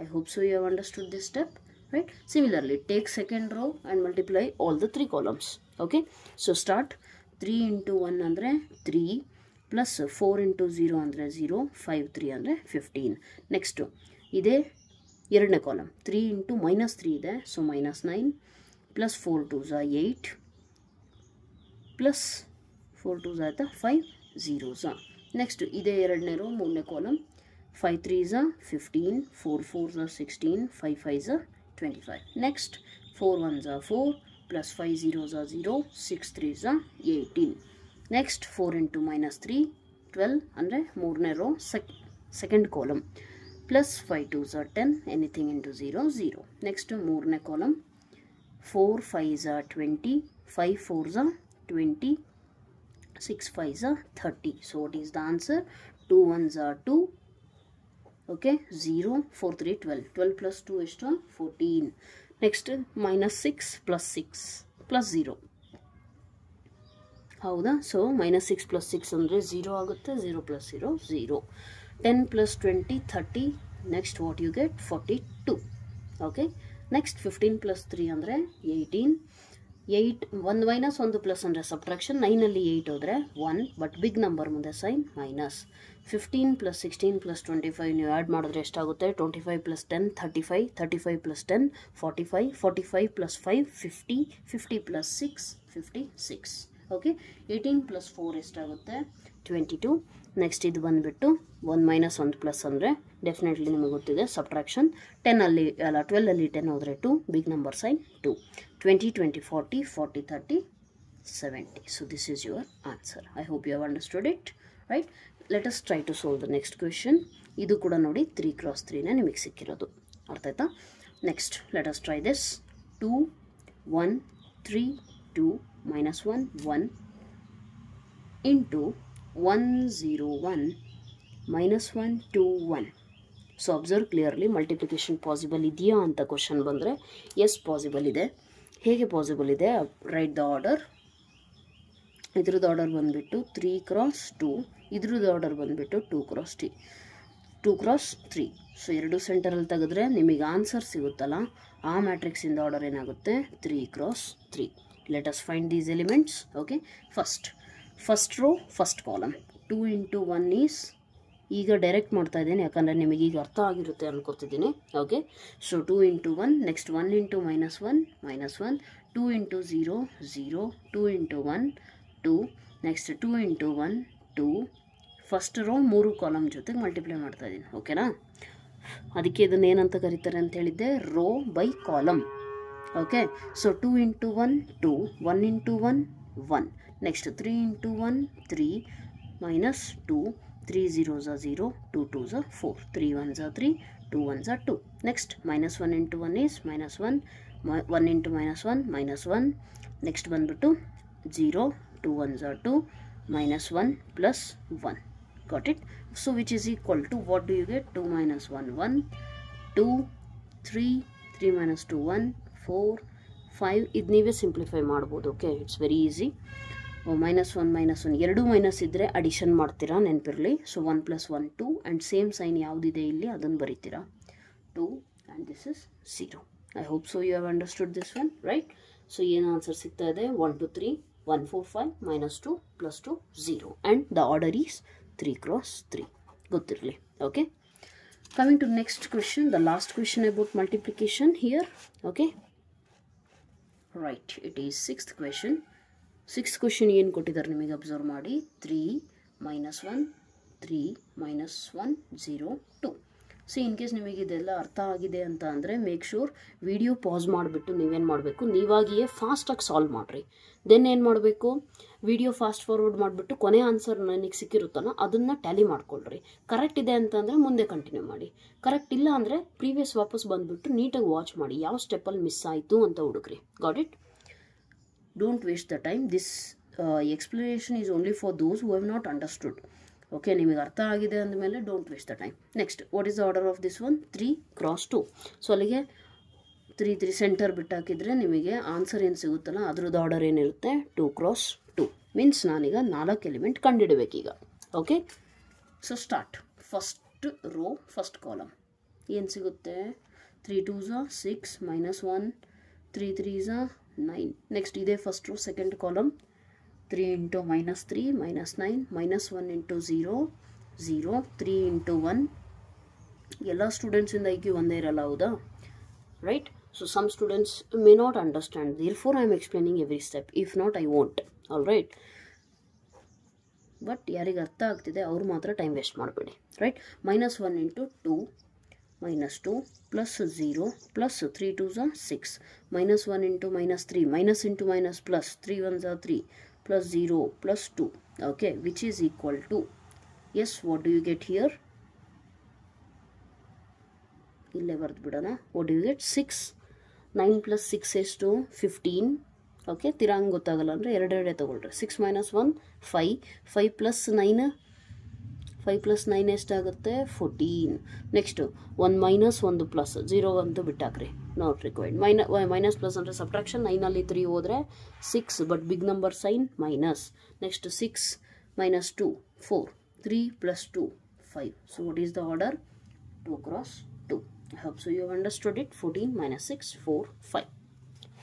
I hope so you have understood this step, right? Similarly, take second row and multiply all the 3 columns. Okay, so start 3 into 1 andre 3 plus 4 into 0 andre 0, 5 3 andre 15. Next ide ಎರಡನೇ column 3 into minus 3 ಇದೆ, so minus 9 plus 4 2s are 8 plus 4 2s ಆಯ್ತಾ 5 zeros. Next ಇದೇ ಎರಡನೇ rho ಮೂರನೇ column 5 3s are 15, 4 4s are 16, 5 5s are 25. Next 4 1s are 4 plus 5 zeros are 0, 6 3s are 18. Next 4 into minus 3 12 ಅಂದರೆ ಮೂರನೇ row second column plus 5 2s are 10, anything into 0 0. Next ಮೂರನೇ column 4 5s are 20, 5 4s are 20, 6 5s are 30. So what is the answer? 2 1s are 2. Okay, 0 4 3 12, 12 plus 2 is 14. Next minus 6 plus 6 plus 0. ಹೌದಾ? So minus 6 plus 6 ಅಂದರೆ 0 ಆಗುತ್ತೆ, 0 plus 0 0. 10 plus 20 30. Next what you get? 42. Okay, next 15 plus 3 ಅಂದರೆ 18. 8 1 minus 1 plus ಅಂದರೆ subtraction. 9 ಅಲ್ಲಿ 8 ಹೋದರೆ 1, but big number ಮುಂದೆ sign minus. 15 plus 16 plus 25 ನೀವು add ಮಾಡಿದ್ರೆ ಎಷ್ಟಾಗುತ್ತೆ? 25 plus 10 35, 35 plus 10 45, 45 plus 5 50, 50 plus 6 56. Okay, 18 plus 4 ಎಷ್ಟಾಗುತ್ತೆ? 22. ನೆಕ್ಸ್ಟ್ ಇದು ಬಂದುಬಿಟ್ಟು 1 minus 1 plus ಅಂದರೆ ಡೆಫಿನೆಟ್ಲಿ ನಿಮಗೆ ಗೊತ್ತಿದೆ ಸಬ್ಟ್ರಾಕ್ಷನ್. 10 ಅಲ್ಲಿ ಅಲ್ಲ 12 ಅಲ್ಲಿ 10 ಹೋದರೆ 2, big number sign 2. 20 20 40 40 30 70. So this is your answer. I hope you have understood it, right? Let us try to solve the next question. ಇದು ಕೂಡ ನೋಡಿ 3 cross 3ನೇ ನಿಮಗೆ ಸಿಕ್ಕಿರೋದು, ಅರ್ಥ ಆಯ್ತಾ? Next let us try this. 2 1 3 2 minus 1 1 into 1 0 1 minus 1 2 1. So observe clearly, multiplication possible ಇದೆಯಾ ಅಂತ ಕ್ವಶನ್ ಬಂದರೆ ಎಸ್ ಪಾಸಿಬಲ್ ಇದೆ. ಹೇಗೆ ಪಾಸಿಬಲ್ ಇದೆ? Right the order. ಇದ್ರದ್ದು ಆರ್ಡರ್ ಬಂದುಬಿಟ್ಟು 3 cross 2, ಇದ್ರದ್ದು ಆರ್ಡರ್ ಬಂದುಬಿಟ್ಟು 2 cross 3. ಸೊ ಎರಡು ಸೆಂಟರಲ್ಲಿ ತೆಗೆದ್ರೆ ನಿಮಗೆ ಆನ್ಸರ್ ಸಿಗುತ್ತಲ್ಲ, ಆ ಮ್ಯಾಟ್ರಿಕ್ಸಿಂದ ಆರ್ಡರ್ ಏನಾಗುತ್ತೆ? 3 cross 3. Let us find these elements. Okay, first row first column 2 into 1 is, ಈಗ ಡೈರೆಕ್ಟ್ ಮಾಡ್ತಾ ಇದ್ದೀನಿ ಯಾಕಂದರೆ ನಿಮಗೆ ಈಗ ಅರ್ಥ ಆಗಿರುತ್ತೆ ಅನ್ಕೋತಿದ್ದೀನಿ. Okay, so 2 into 1, next 1 into minus 1 minus 1, 2 into 0 0, 2 into 1 2, next 2 into 1 2. First row 3 column ಜೊತೆಗೆ ಮಲ್ಟಿಪ್ಲೈ ಮಾಡ್ತಾ ಇದ್ದೀನಿ. ಓಕೆನಾ? ಅದಕ್ಕೆ ಇದನ್ನು ಏನಂತ ಕರೀತಾರೆ ಅಂತ ಹೇಳಿದ್ದೆ? Row by column. Okay, so 2 into 1 2, 1 into 1 1, next 3 into 1 3 minus 2, 3 zeros are 0, 2 2s are 4, 3 1s are 3, 2 1s are 2. Next minus 1 into 1 is minus 1, 1 into minus 1 minus 1. Next ಬಂದ್ಬಿಟ್ಟು 0, 2 1s are 2, minus 1 plus 1. Got it? So which is equal to, what do you get? 2 minus 1 1, 2 3, 3 minus 2 1, 4 5. ಇದು ನೀವೇ simplify ಮಾಡ್ಬೋದು. Okay, it's very easy. -1 -1 ಎರಡು minus ಇದ್ದರೆ addition ಮಾಡ್ತೀರಾ, ನೆನಪಿರಲಿ. So 1 plus 1 2, and same sign ಯಾವುದಿದೆ ಇಲ್ಲಿ ಅದನ್ನು ಬರೀತೀರಾ 2, and this is 0. I hope so you have understood this one, right? So ಏನು ಆನ್ಸರ್ ಸಿಗ್ತಾ ಇದೆ? 1 2 3 1 4 5 -2 + 2 0, and the order is 3 cross 3. ಗೊತ್ತಿರಲಿ. Okay, coming to next question, the last question about multiplication here. Okay, right, it is sixth question. Six question ಏನು ಕೊಟ್ಟಿದ್ದಾರೆ ನಿಮಗೆ observe ಮಾಡಿ. 3 -1 3 -1 0 2. So in case ನಿಮಗೆ ಇದೆಲ್ಲ ಅರ್ಥ ಆಗಿದೆ ಅಂತ ಅಂದರೆ ಮೇಕ್ ಶೂರ್ ವಿಡಿಯೋ ಪಾಸ್ ಮಾಡಿಬಿಟ್ಟು ನೀವೇನು ಮಾಡಬೇಕು, ನೀವಾಗಿಯೇ ಫಾಸ್ಟಾಗಿ ಸಾಲ್ವ್ ಮಾಡಿರಿ. ದೆನ್ ಏನು ಮಾಡಬೇಕು, ವಿಡಿಯೋ ಫಾಸ್ಟ್ ಫಾರ್ವರ್ಡ್ ಮಾಡಿಬಿಟ್ಟು ಕೊನೆ ಆನ್ಸರ್ ನನಗೆ ಸಿಕ್ಕಿರುತ್ತಲ್ಲ ಅದನ್ನು ಟ್ಯಾಲಿ ಮಾಡ್ಕೊಳ್ರಿ. ಕರೆಕ್ಟ್ ಇದೆ ಅಂತಂದರೆ ಮುಂದೆ ಕಂಟಿನ್ಯೂ ಮಾಡಿ, ಕರೆಕ್ಟ್ ಇಲ್ಲ ಅಂದರೆ ಪ್ರೀವಿಯಸ್ ವಾಪಸ್ ಬಂದುಬಿಟ್ಟು ನೀಟಾಗಿ ವಾಚ್ ಮಾಡಿ ಯಾವ ಸ್ಟೆಪ್ಪಲ್ಲಿ ಮಿಸ್ ಆಯಿತು ಅಂತ ಹುಡುಗ್ರಿ. Got it? Don't waste the time. This explanation is only for those who have not understood. Okay, ನಿಮಗೆ ಅರ್ಥ ಆಗಿದೆ ಅಂದಮೇಲೆ don't waste the time. Next, what is the order of this one? 3 cross 2. So ಅಲ್ಲಿಗೆ 3 3 centre ಬಿಟ್ಟು ಹಾಕಿದರೆ ನಿಮಗೆ answer ಏನು ಸಿಗುತ್ತಲ್ಲ ಅದ್ರದ್ದು ಆರ್ಡರ್ ಏನಿರುತ್ತೆ? 2 cross 2. ಮೀನ್ಸ್ ನಾನೀಗ 4 ಎಲಿಮೆಂಟ್ ಕಂಡುಹಿಡಬೇಕೀಗ. Okay, so start. First row first column ಏನು ಸಿಗುತ್ತೆ 3 2s 6 -1 3 3s 9. ನೆಕ್ಸ್ಟ್ ಇದೇ ಫಸ್ಟ್ ರೋ ಸೆಕೆಂಡ್ ಕಾಲಮ್ 3 × -3 -9 -1 × 0 0 3 × 1. ಎಲ್ಲ ಸ್ಟೂಡೆಂಟ್ಸಿಂದ IQ ಒಂದೇ ಇರಲ್ಲ ಹೌದಾ, right? So some students may not understand, therefore I am explaining every step. If not, I won't. All right, but ಯಾರಿಗೆ ಅರ್ಥ ಆಗ್ತಿದೆ ಅವ್ರು ಮಾತ್ರ ಟೈಮ್ ವೇಸ್ಟ್ ಮಾಡಬೇಡಿ, right? -1 × 2 -2 plus 0 plus 3 2s 6 -1 × -3 minus into minus plus 3 1s 3 plus 0 plus 2. Okay, which is equal to, yes, what do you get here? ಇಲ್ಲೇ ಬರೆದು ಬಿಡೋಣ. What do you get? 6. 9 + 6 ಎಷ್ಟು? 15. ಓಕೆ, ತಿರಂಗ್ ಗೊತ್ತಾಗಲ್ಲ ಅಂದರೆ ಎರಡೆರಡೇ ತೊಗೊಳ್ರಿ. 6 - 1 5 5 + 9 5 + 9 ಎಷ್ಟಾಗುತ್ತೆ? 14. ನೆಕ್ಸ್ಟು 1 ಮೈನಸ್ 1 ಪ್ಲಸ್ 0 ಅಂತೂ ಬಿಟ್ಟಾಕ್ರಿ, ನಾಟ್ ರಿಕ್ವೈರ್ಡ್. ಮೈನಸ್ ಪ್ಲಸ್ ಅಂದರೆ ಸಬ್ಟ್ರಾಕ್ಷನ್. 9ಅಲ್ಲಿ 3 ಹೋದರೆ 6, but big number sign minus. Next 6 - 2 4 3 + 2 5. So what is the order? 2 × 2. I hope so you have understood it. 14 - 6 4 5,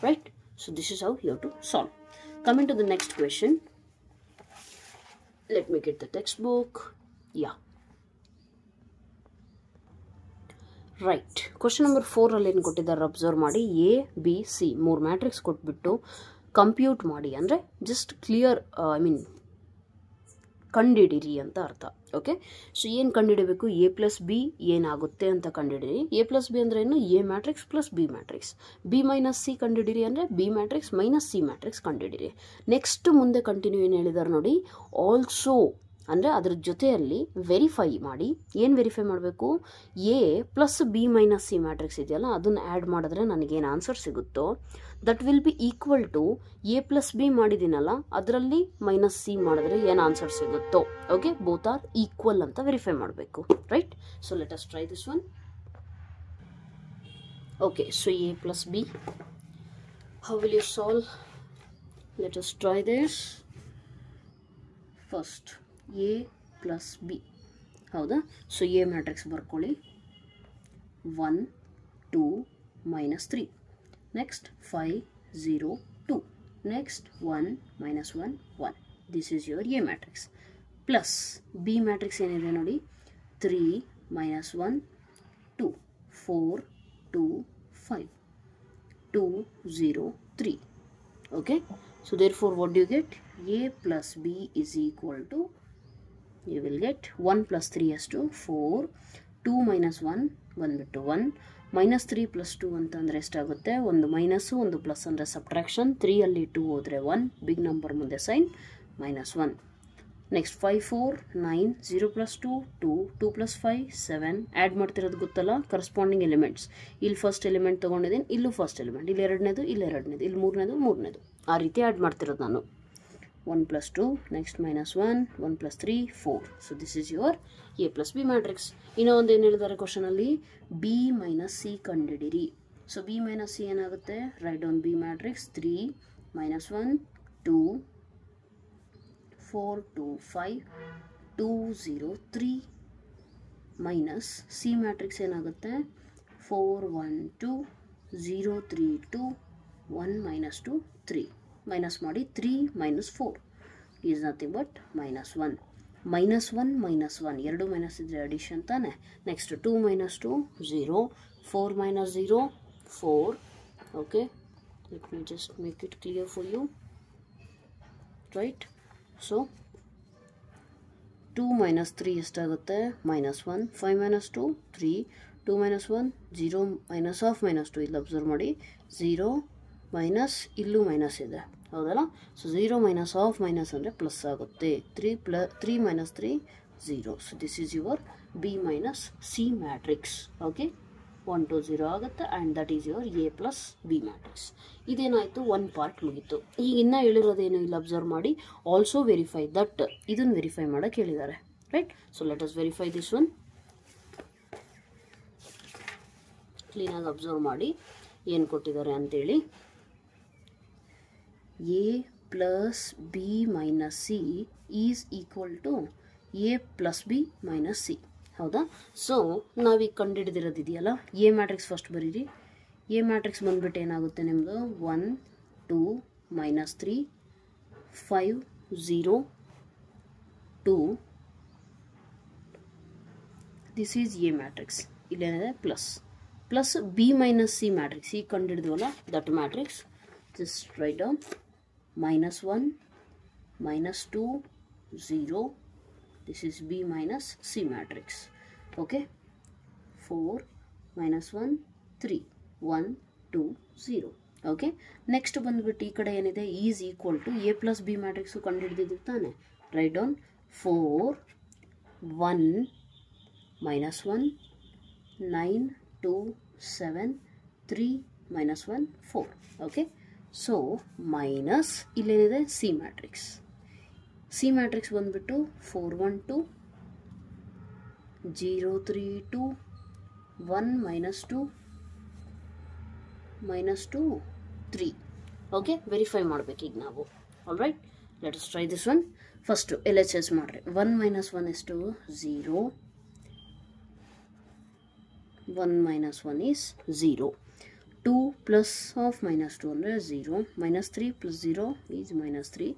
right? So this is how you have to solve. Coming to the next question, let me get the textbook. Yeah, right. Question number 4 ಅಲ್ಲಿ ಏನು ಕೊಟ್ಟಿದ್ದಾರೆ observe ಮಾಡಿ. A B C 3 matrix ಕೊಟ್ಬಿಟ್ಟು compute ಮಾಡಿ ಅಂದರೆ just clear, I mean ಕಂಡಿಡಿರಿ ಅಂತ ಅರ್ಥ. Okay, so ಏನು ಕಂಡುಹಿಡಬೇಕು? A + B ಏನಾಗುತ್ತೆ ಅಂತ ಕಂಡುಹಿಡಿರಿ. A + B ಅಂದರೆ ಏನು? A matrix plus B matrix. B - C ಕಂಡುಹಿಡಿರಿ ಅಂದರೆ B matrix minus C matrix ಕಂಡುಹಿಡಿರಿ. ನೆಕ್ಸ್ಟ್ ಮುಂದೆ ಕಂಟಿನ್ಯೂ ಏನು ಹೇಳಿದ್ದಾರೆ ನೋಡಿ, ಆಲ್ಸೋ ಅಂದರೆ ಅದ್ರ ಜೊತೆಯಲ್ಲಿ ವೆರಿಫೈ ಮಾಡಿ. ಏನು ವೆರಿಫೈ ಮಾಡಬೇಕು? A + B - C ಮ್ಯಾಟ್ರಿಕ್ಸ್ ಇದೆಯಲ್ಲ, ಅದನ್ನು ಆ್ಯಡ್ ಮಾಡಿದ್ರೆ ನನಗೇನು ಆನ್ಸರ್ ಸಿಗುತ್ತೋ that will be equal to A + B ಮಾಡಿದ್ದೀನಲ್ಲ ಅದರಲ್ಲಿ -C ಮಾಡಿದ್ರೆ ಏನು ಆನ್ಸರ್ ಸಿಗುತ್ತೋ. ಓಕೆ, ಬೋತ್ ಆರ್ ಈಕ್ವಲ್ ಅಂತ ವೆರಿಫೈ ಮಾಡಬೇಕು, right? So let us try this one. Okay, so A + B, how will you solve? Let us try this. First A + B, ಹೌದಾ? So A matrix ಬರ್ಕೊಳ್ಳಿ. 1 2 -3. Next 5 0 2. Next 1 - 1 1. This is your A matrix. Plus B matrix ಏನಿದೆ ನೋಡಿ, 3 - 1 2 4 2 5 2 0 3. Okay, so therefore what do you get? A + B is equal to, you will get 1 + 3 ಎಷ್ಟು? 4. 2 - 1 ಬಂದ್ಬಿಟ್ಟು 1. -3 + 2 ಅಂತಂದರೆ ಎಷ್ಟಾಗುತ್ತೆ? ಒಂದು minus ಒಂದು ಪ್ಲಸ್ ಅಂದರೆ ಸಬ್ಟ್ರಾಕ್ಷನ್. 3ಅಲ್ಲಿ 2 ಹೋದರೆ 1, ಬಿಗ್ ನಂಬರ್ ಮುಂದೆ ಸೈನ್ -1. ನೆಕ್ಸ್ಟ್ 5 4 9 0 + 2 2 2 + 5 7. ಆ್ಯಡ್ ಮಾಡ್ತಿರೋದು ಗೊತ್ತಲ್ಲ, ಕರೆಸ್ಪಾಂಡಿಂಗ್ ಎಲಿಮೆಂಟ್ಸ್. ಇಲ್ಲಿ ಫಸ್ಟ್ ಎಲಿಮೆಂಟ್ ತೊಗೊಂಡಿದ್ದೀನಿ, ಇಲ್ಲೂ ಫಸ್ಟ್ ಎಲಿಮೆಂಟ್, ಇಲ್ಲಿ ಎರಡನೇದು, ಇಲ್ಲಿ ಎರಡನೇದು, ಇಲ್ಲಿ ಮೂರನೇದು, ಆ ರೀತಿ ಆ್ಯಡ್ ಮಾಡ್ತಿರೋದು ನಾನು. 1 + 2, next -1 1 + 3 4. So this is your A + B matrix. ಇನ್ನೂ ಒಂದು ಏನು ಹೇಳಿದ್ದಾರೆ ಕ್ವಶನಲ್ಲಿ, B - C ಕಂಡುಹಿಡಿರಿ. ಸೊ B - C ಏನಾಗುತ್ತೆ? Right down B matrix. 3 -1 2 4 2 5 2 0 3 minus C matrix ಏನಾಗುತ್ತೆ? 4 1 2 0 3 2 1 -2 3. ಮೈನಸ್ ಮಾಡಿ 3 - 4 ಈಸ್ ನಥಿಂಗ್ ಬಟ್ -1. -1 -1 ಎರಡು ಮೈನಸ್ ಇದ್ರೆ ಅಡಿಷನ್ ತಾನೆ. Next 2 - 2 0 4 - 0 4. Okay, let me just make it clear for you, right? So 2 - 3 ಎಷ್ಟಾಗುತ್ತೆ? -1. 5 - 2 3 2 - 1 0 -half -2. ಇಲ್ಲಿ observe ಮಾಡಿ, 0 ಮೈನಸ್, ಇಲ್ಲೂ ಮೈನಸ್ ಇದೆ, ಹೌದಲ್ಲ? ಸೊ 0 - half ಮೈನಸ್ ಅಂದರೆ ಪ್ಲಸ್ ಆಗುತ್ತೆ. 3 - 3 0. So this is your B - C matrix. Okay, 1 2 0 ಆಗುತ್ತೆ, and that is your A + B matrix. ಇದೇನಾಯಿತು? ಒಂದು ಪಾರ್ಟ್ ಮುಗೀತು. ಈಗ ಇನ್ನೂ ಹೇಳಿರೋದೇನು ಇಲ್ಲಿ ಅಬ್ಸರ್ವ್ ಮಾಡಿ, ಆಲ್ಸೋ ವೆರಿಫೈ ದಟ್. ಇದನ್ನು ವೆರಿಫೈ ಮಾಡೋಕ್ಕೆ ಹೇಳಿದ್ದಾರೆ, right? So let us verify this one. ಕ್ಲೀನಾಗಿ ಅಬ್ಸರ್ವ್ ಮಾಡಿ ಏನು ಕೊಟ್ಟಿದ್ದಾರೆ ಅಂತೇಳಿ. A + B - C is equal to A + B - C, ಹೌದಾ? ಸೊ ನಾವೀಗ ಕಂಡುಹಿಡಿದಿರೋದು ಇದೆಯಲ್ಲ, ಎ ಮ್ಯಾಟ್ರಿಕ್ಸ್ ಫಸ್ಟ್ ಬರೀರಿ. ಎ ಮ್ಯಾಟ್ರಿಕ್ಸ್ ಬಂದುಬಿಟ್ಟು ಏನಾಗುತ್ತೆ ನಿಮ್ಮದು 1 2 -3 5 0 2. This is A matrix. ಇಲ್ಲೇನಿದೆ plus B minus C matrix ಈಗ ಕಂಡುಹಿಡಿದ್ವಲ್ಲ, that matrix just right down -1 -2 0. This is B minus C matrix. Okay, 4 -1 3 1 2 0. Okay, next ಬಂದ್ಬಿಟ್ಟು ಈ ಕಡೆ ಏನಿದೆ is equal to A plus B matrix ಕಂಡುಹಿಡಿದಿದ್ದೀವಿ ತಾನೆ. Right down 4 1 -1 9 2 7 3 -1 4. Okay, so minus ಇಲ್ಲೇನಿದೆ C matrix. C matrix ಬಂದುಬಿಟ್ಟು 4 1 2 0 3 2 1 -2 -2 3. ಓಕೆ, ವೆರಿಫೈ ಮಾಡಬೇಕು ಈಗ ನಾವು. All right, let us try this one. First LHS ಮಾಡಿರಿ. 1 -1 ಎಷ್ಟು? 0. 1 -1 ಈಸ್ 0. 2 ಪ್ಲಸ್ ಆಫ್ -2 ಅಂದರೆ 0. -3 + 0 is -3.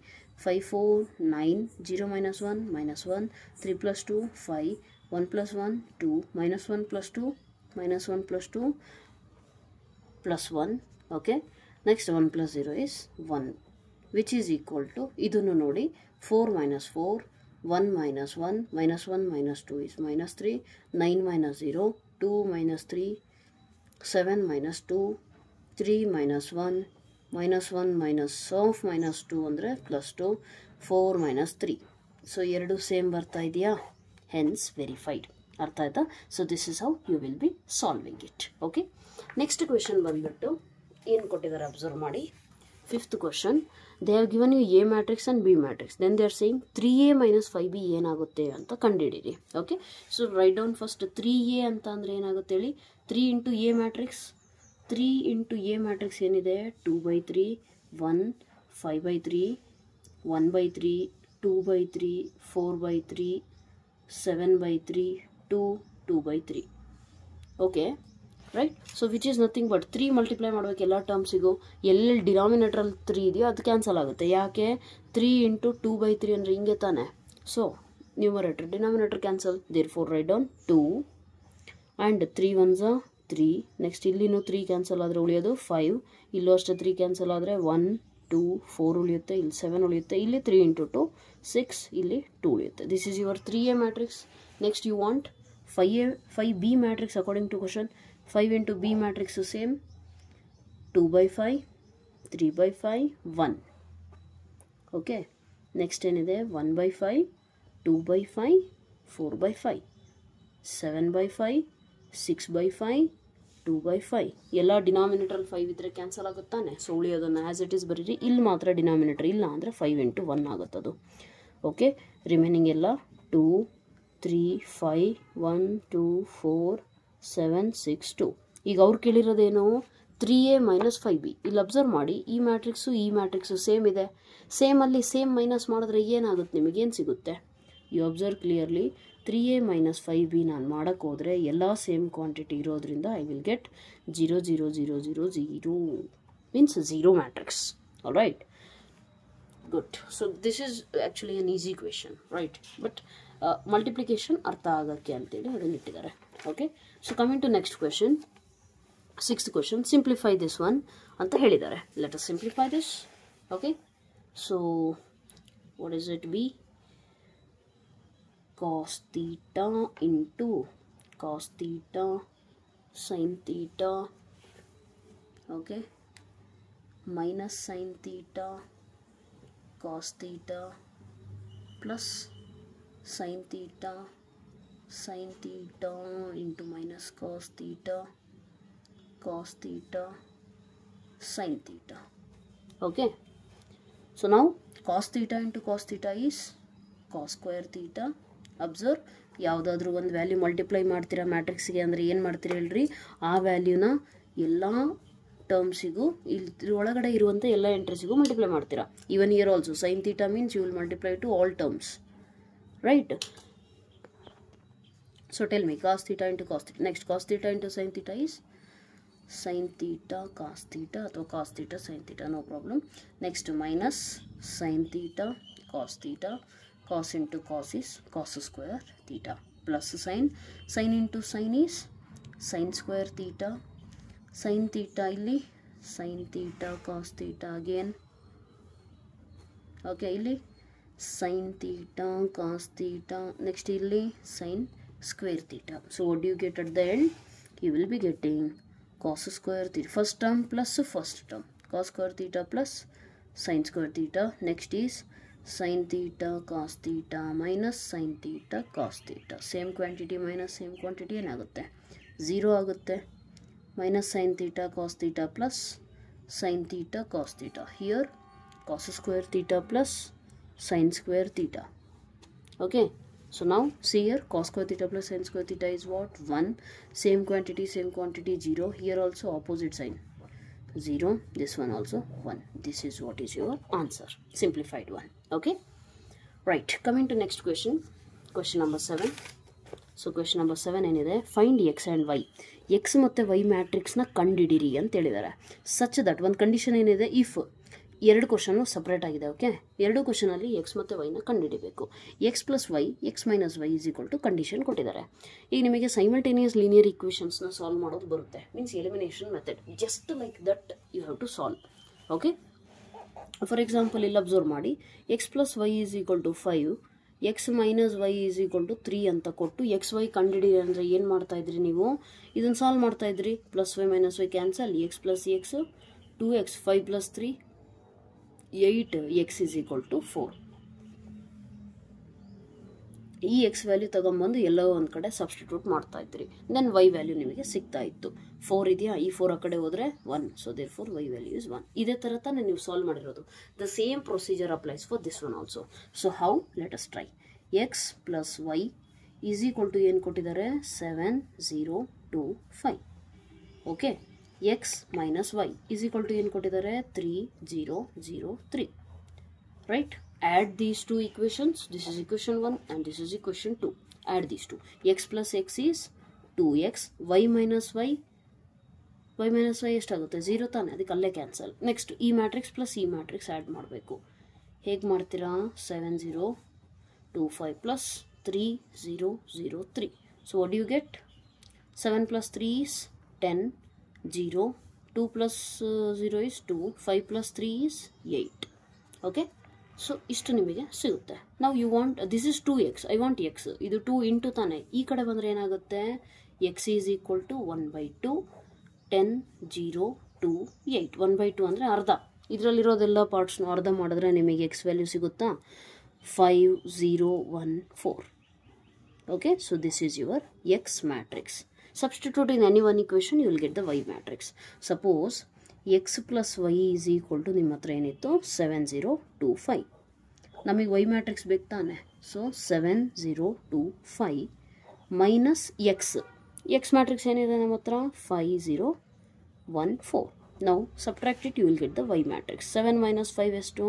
5 4 9 0 -1 -1 3 + 2 5 1 + 1 2 -1 + 2 -1 + 2 +1. Okay, next 1 + 0 is 1 which is equal to ಇದನ್ನು ನೋಡಿ 4 -4 1 -1 -1 -2 ಈಸ್ -3 9 -0 2 -3 7 -2 3 -1 -1 -2 ಅಂದರೆ +2 4 -3. ಸೊ ಎರಡು ಸೇಮ್ ಬರ್ತಾ ಇದೆಯಾ? Hence verified. ಅರ್ಥ ಆಯ್ತಾ? So this is how you will be solving it. Okay, next question ಬಂದ್ಬಿಟ್ಟು ಏನು ಕೊಟ್ಟಿದ್ದಾರೆ ಅಬ್ಸರ್ವ್ ಮಾಡಿ. 5th question, they have given you A matrix and B matrix. Then they are saying 3a - 5b ಏನಾಗುತ್ತೆ ಅಂತ ಕಂಡುಹಿಡೀರಿ. Okay, so right down first 3a ಅಂತ ಅಂದರೆ ಏನಾಗುತ್ತೆ ಹೇಳಿ. 3 × ಎ ಮ್ಯಾಟ್ರಿಕ್ಸ್. 3 × ಎ ಮ್ಯಾಟ್ರಿಕ್ಸ್ ಏನಿದೆ 2/3 1 5/3 1/3 2/3 4/3 7/3 2 2/3. Okay, right. So which is nothing but 3 multiply ಮಾಡಬೇಕು ಎಲ್ಲ ಟರ್ಮ್ಸಿಗೂ. ಎಲ್ಲೆಲ್ಲಿ ಡಿನಾಮಿನೇಟ್ರಲ್ಲಿ 3 ಇದೆಯೋ ಅದು ಕ್ಯಾನ್ಸಲ್ ಆಗುತ್ತೆ. ಯಾಕೆ? 3 × 2/3 ಅಂದರೆ ಹಿಂಗೆ ತಾನೆ. So numerator denominator cancel. Therefore write down 2 and 3 1s 3. Next ಇಲ್ಲಿನೂ 3 ಕ್ಯಾನ್ಸಲ್ ಆದರೆ ಉಳಿಯೋದು 5. ಇಲ್ಲೂ ಅಷ್ಟೇ 3 ಕ್ಯಾನ್ಸಲ್ ಆದರೆ 1 2 4 ಉಳಿಯುತ್ತೆ. ಇಲ್ಲಿ 7 ಉಳಿಯುತ್ತೆ. ಇಲ್ಲಿ 3 × 2 6. ಇಲ್ಲಿ 2 ಉಳಿಯುತ್ತೆ. This is your 3a matrix. Next you want 5b matrix according to question. 5 × b matrix same 2/5 3/5 1. Okay, next ಏನಿದೆ 1/5 2/5 4/5 7/5 6/5 2/5. ಎಲ್ಲ ಡಿನಾಮಿನೇಟ್ರಲ್ಲಿ 5 ಇದ್ದರೆ ಕ್ಯಾನ್ಸಲ್ ಆಗುತ್ತಾನೆ. ಸೊ ಉಳಿಯೋದನ್ನು ಆ್ಯಸ್ ಇಟ್ ಈಸ್ ಬರೀರಿ. ಇಲ್ಲಿ ಮಾತ್ರ ಡಿನಾಮಿನೇಟರ್ ಇಲ್ಲ ಅಂದರೆ 5 × 1 ಆಗುತ್ತದು. ಓಕೆ, ರಿಮೈನಿಂಗ್ ಎಲ್ಲ 2 3 5 1 2 4 7 6 2. ಈಗ ಅವ್ರು ಕೇಳಿರೋದೇನು? 3a - 5b. ಇಲ್ಲಿ ಅಬ್ಸರ್ವ್ ಮಾಡಿ, ಈ ಮ್ಯಾಟ್ರಿಕ್ಸು ಸೇಮ್ ಇದೆ. ಸೇಮಲ್ಲಿ ಸೇಮ್ ಮೈನಸ್ ಮಾಡಿದ್ರೆ ಏನಾಗುತ್ತೆ? ನಿಮಗೇನು ಸಿಗುತ್ತೆ? You observe clearly. 3a - 5b ನಾನು ಮಾಡೋಕ್ಕೆ ಹೋದರೆ ಎಲ್ಲ ಸೇಮ್ ಕ್ವಾಂಟಿಟಿ ಇರೋದ್ರಿಂದ I will get 0 0 0 0 0 means 0 matrix. All right, good. So this is actually an easy question, right? But multiplication ಅರ್ಥ ಆಗೋಕ್ಕೆ ಅಂತೇಳಿ ಅದನ್ನು ಇಟ್ಟಿದ್ದಾರೆ. Okay, so coming to next question. 6th question, simplify this one ಅಂತ ಹೇಳಿದ್ದಾರೆ. Let us simplify this. Okay, so what is it? B cos theta into cos theta sin theta, okay, minus sin theta cos theta plus sin theta into minus cos theta sin theta. Okay, so now cos theta into cos theta is cos square theta. Observe, ಯಾವುದಾದ್ರೂ ಒಂದು value multiply ಮಾಡ್ತೀರಾ ಮ್ಯಾಟ್ರಿಕ್ಸಿಗೆ ಅಂದರೆ ಏನು ಮಾಡ್ತೀರಿ ಹೇಳ್ರಿ? ಆ ವ್ಯಾಲ್ಯೂನ ಎಲ್ಲ ಟರ್ಮ್ಸಿಗೂ ಇಲ್ಲಿ ಒಳಗಡೆ ಇರುವಂಥ ಎಲ್ಲ ಎಂಟ್ರೀಸಿಗೂ ಮಲ್ಟಿಪ್ಲೈ ಮಾಡ್ತೀರಾ. Even here also sine theta means you will multiply to all terms, right? So tell me cos theta into cos theta. Next cos theta into sin theta is sin theta cos theta or cos theta sin theta, no problem. Next minus sin theta cos theta, cos into cos is cos square theta, plus sin into sin is sin square theta, sin theta illi sin theta cos theta again. Okay, illi sin theta cos theta, next illi sin square theta. So what do you get at the end? You will be getting cos square theta first term plus first term, cos square theta plus sin square theta. Next is sin theta cos theta minus sin theta cos theta. Same quantity minus same quantity ಏನಾಗುತ್ತೆ 0 ಆಗುತ್ತೆ. Minus sin theta cos theta plus sin theta cos theta. Here cos square theta plus sin square theta. Okay, so now see here cos square theta plus sin square theta is what? 1. Same quantity 0. Here also opposite sign 0. This one also 1. This is what is your answer, simplified one. Okay, right, coming to next question, question number 7. So question number 7 ಏನಿದೆ, find x and y. x ಮತ್ತು y ಮ್ಯಾಟ್ರಿಕ್ಸ್ನ ಕಂಡುಹಿಡಿಯಿರಿ ಅಂತ ಹೇಳಿದ್ದಾರೆ. Such that ಒಂದು condition ಏನಿದೆ, if ಎರಡು question separate ಆಗಿದೆ. ಓಕೆ, ಎರಡು ಕ್ವಶನಲ್ಲಿ ಎಕ್ಸ್ ಮತ್ತು ವೈನ ಕಂಡುಹಿಡಿಬೇಕು. X plus Y X minus Y is equal to condition ಕೊಟ್ಟಿದ್ದಾರೆ. ಈಗ ನಿಮಗೆ ಸೈಮಲ್ಟೇನಿಯಸ್ ಲೀನಿಯರ್ ಈಕ್ವೇಷನ್ಸ್ನ ಸಾಲ್ವ್ ಮಾಡೋದು ಬರುತ್ತೆ, means elimination method. Just like that you have to solve. Okay, for example ಇಲ್ಲಿ ಅಬ್ಸರ್ವ್ ಮಾಡಿ, X plus Y is equal to 5, X minus Y is equal to 3 ಅಂತ ಕೊಟ್ಟು ಎಕ್ಸ್ ವೈ ಕಂಡುಹಿಡಿಯಿರಿ ಅಂದರೆ ಏನು ಮಾಡ್ತಾ ಇದ್ರಿ ನೀವು? ಇದನ್ನು ಸಾಲ್ವ್ ಮಾಡ್ತಾ ಇದ್ರಿ. Plus Y minus Y cancel, X plus X 2x, 5 plus 3 8, x is equal to 4. ಈ ಎಕ್ಸ್ ವ್ಯಾಲ್ಯೂ ತಗೊಂಬಂದು ಎಲ್ಲೋ ಒಂದು ಕಡೆ ಸಬ್ಸ್ಟಿಟ್ಯೂಟ್ ಮಾಡ್ತಾ ಇದ್ರಿ, ದೆನ್ ವೈ ವ್ಯಾಲ್ಯೂ ನಿಮಗೆ ಸಿಗ್ತಾ ಇತ್ತು. 4 ಇದೆಯಾ, ಈ 4 ಆ ಕಡೆ ಹೋದರೆ 1, so therefore Y value is 1. ಇದೇ ಥರ ತಾನೇ ನೀವು ಸಾಲ್ವ್ ಮಾಡಿರೋದು. The same procedure applies for this one also. So how? Let us try. X plus Y is equal to ಏನು ಕೊಟ್ಟಿದ್ದಾರೆ? 7, 0, 2, 5. Okay, X minus Y is equal to ಏನು ಕೊಟ್ಟಿದ್ದಾರೆ? 3, 0, 0, 3. Right, add these two equations. This is equation 1 and this is equation 2. Add these two. X plus x is 2x. Y minus y ಎಷ್ಟಾಗುತ್ತೆ? 0 ತಾನೆ, ಅದಕ್ಕೆ ಅಲ್ಲೇ cancel. Next ಈ matrix plus ಈ matrix add ಮಾಡಬೇಕು. ಹೇಗೆ ಮಾಡ್ತೀರಾ? 7, 0, 2, 5 plus 3, 0, 0, 3. So what you get? 7 plus 3 is 10, 0, 2 plus 0 is 2, 5 plus 3 is 8. Okay, so ಇಷ್ಟು ನಿಮಗೆ ಸಿಗುತ್ತೆ. ನಾವು you want, this is 2x, I want X. ಇದು 2 ಇಂಟು ತಾನೆ, ಈ ಕಡೆ ಬಂದರೆ ಏನಾಗುತ್ತೆ? X is equal to 1/2, 10, 0, 2, 8. 1/2 ಅಂದರೆ ಅರ್ಧ. ಇದರಲ್ಲಿರೋದೆಲ್ಲ ಪಾರ್ಟ್ಸ್ನು ಅರ್ಧ ಮಾಡಿದ್ರೆ ನಿಮಗೆ ಎಕ್ಸ್ ವ್ಯಾಲ್ಯೂ ಸಿಗುತ್ತಾ? 5, 0, 1, 4. Okay, so this is your X matrix. Substitute in any one equation, you will get the y matrix. Suppose x plus y is equal to ನಿಮ್ಮ ಹತ್ರ ಏನಿತ್ತು? 7, 0, 2, 5. ನಮಗೆ y matrix ಬೇಕು ತಾನೆ. So 7, 0, 2, 5 minus X. X matrix ಏನಿದೆ ನಮ್ಮ ಹತ್ರ? 5, 0, 1, 4. ನಾವು subtract it, you will get the y matrix. 7 minus 5 ಎಷ್ಟು?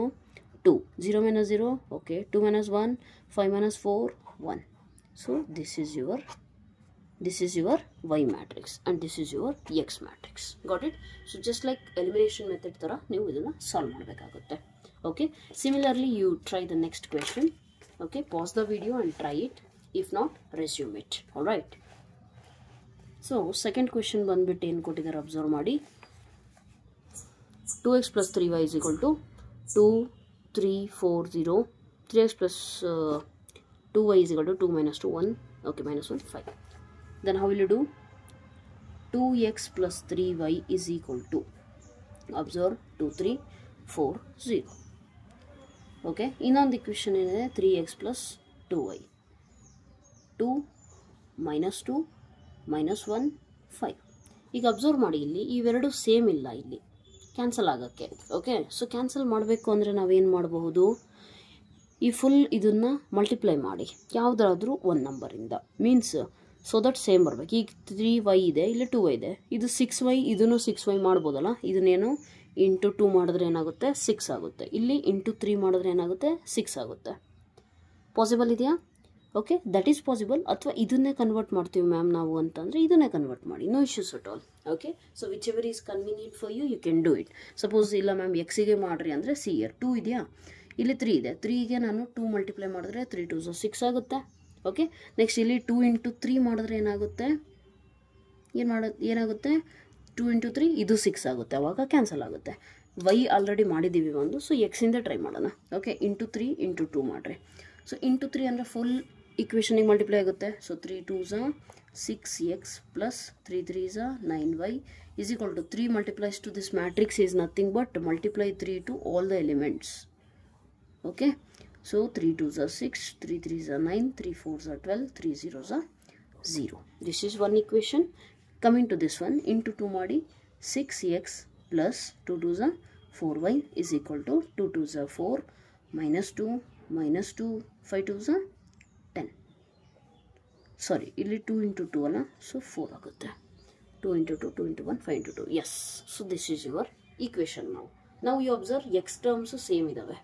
2. 0 minus 0, okay. 2 minus 1, 5 minus 4, 1. So this is your y matrix and this is your x matrix. Got it? So just like elimination method ತರ ನೀವು ಇದನ್ನ solve ಮಾಡಬೇಕಾಗುತ್ತೆ. Okay, similarly you try the next question. Okay, pause the video and try it. If not, resume it. All right, so second question ಬಂದ್ಬಿಟ್ಟು ಏನು ಕೊಟ್ಟಿದ್ದಾರೆ observe ಮಾಡಿ. 2x plus 3y is equal to 2, 3, 4, 0. 3x plus 2y is equal to 2 minus 2, 1. Okay, minus 1, 5. Then how will you do? 2x plus 3y is equal to, observe, 2, 3, 4, 0. Okay, ಇನ್ನೊಂದು equation ಏನಿದೆ? 3x plus 2y. 2 minus 2 minus 1, 5. ಈಗ observe ಮಾಡಿ, ಇಲ್ಲಿ ಇವೆರಡು same ಇಲ್ಲ, ಇಲ್ಲಿ cancel ಆಗೋಕ್ಕೆ. Okay, so cancel ಮಾಡಬೇಕು ಅಂದರೆ ನಾವೇನು ಮಾಡಬಹುದು? ಈ ಫುಲ್ ಇದನ್ನು ಮಲ್ಟಿಪ್ಲೈ ಮಾಡಿ ಯಾವುದಾದ್ರೂ ಒಂದು ನಂಬರಿಂದ, ಮೀನ್ಸ್ ಸೊ ದಟ್ ಸೇಮ್ ಬರಬೇಕು. ಈಗ 3y ಇದೆ, ಇಲ್ಲಿ 2y ಇದೆ, ಇದು 6y, ಇದನ್ನು 6y ಮಾಡ್ಬೋದಲ್ಲ. ಇದನ್ನೇನು ಇಂಟು 2 ಮಾಡಿದ್ರೆ ಏನಾಗುತ್ತೆ? 6 ಆಗುತ್ತೆ. ಇಲ್ಲಿ ಇಂಟು 3 ಮಾಡಿದ್ರೆ ಏನಾಗುತ್ತೆ? 6 ಆಗುತ್ತೆ. ಪಾಸಿಬಲ್ ಇದೆಯಾ? Okay, that is possible. ಅಥವಾ ಇದನ್ನೇ ಕನ್ವರ್ಟ್ ಮಾಡ್ತೀವಿ ಮ್ಯಾಮ್ ನಾವು ಅಂತಂದರೆ ಇದನ್ನೇ ಕನ್ವರ್ಟ್ ಮಾಡಿ, no issues at all. Okay, so whichever is convenient for you can do it. Suppose ಇಲ್ಲ ಮ್ಯಾಮ್ ಎಕ್ಸಿಗೆ ಮಾಡಿರಿ ಅಂದರೆ ಸಿ ಇಯರ್ 2 ಇದೆಯಾ, ಇಲ್ಲಿ 3 ಇದೆ, 3ಗೆ ನಾನು 2 ಮಲ್ಟಿಪ್ಲೈ ಮಾಡಿದ್ರೆ 3 2 6 ಆಗುತ್ತೆ. ಓಕೆ, ನೆಕ್ಸ್ಟ್ ಇಲ್ಲಿ 2 × 3 ಮಾಡಿದ್ರೆ ಏನಾಗುತ್ತೆ, ಏನಾಗುತ್ತೆ 2 × 3 ಇದು 6 ಆಗುತ್ತೆ, ಅವಾಗ ಕ್ಯಾನ್ಸಲ್ ಆಗುತ್ತೆ. ವೈ ಆಲ್ರೆಡಿ ಮಾಡಿದ್ದೀವಿ ಒಂದು, ಸೊ ಎಕ್ಸಿಂದ ಟ್ರೈ ಮಾಡೋಣ. ಓಕೆ, ಇಂಟು 3 × 2 ಮಾಡಿರಿ. ಸೊ ಇಂಟು 3 ಅಂದರೆ ಫುಲ್ ಇಕ್ವೇಷನಿಗೆ ಮಲ್ಟಿಪ್ಲೈ ಆಗುತ್ತೆ. So 3 2s 6x plus 3 3s 9y is equal to 3 multiplies to this matrix is nothing but multiply 3 to all the elements. Okay, so 3 2s 6, 3 3s 9, 3 4s 12, 3 0s 0. This is one equation. Coming to this one, into 2 ಮಾಡಿ 6x plus 2 2s 4y is equal to 2 2s 4 minus 2 minus 2 5 2s 10. ಸಾರಿ, ಇಲ್ಲಿ 2 × 2 ಅಲ್ಲ, so 4 ಆಗುತ್ತೆ. 2 × 2, 2 × 1, 5 × 2. Yes, so this is your equation. ನಾವು you observe x terms same ಇದ್ದಾವೆ,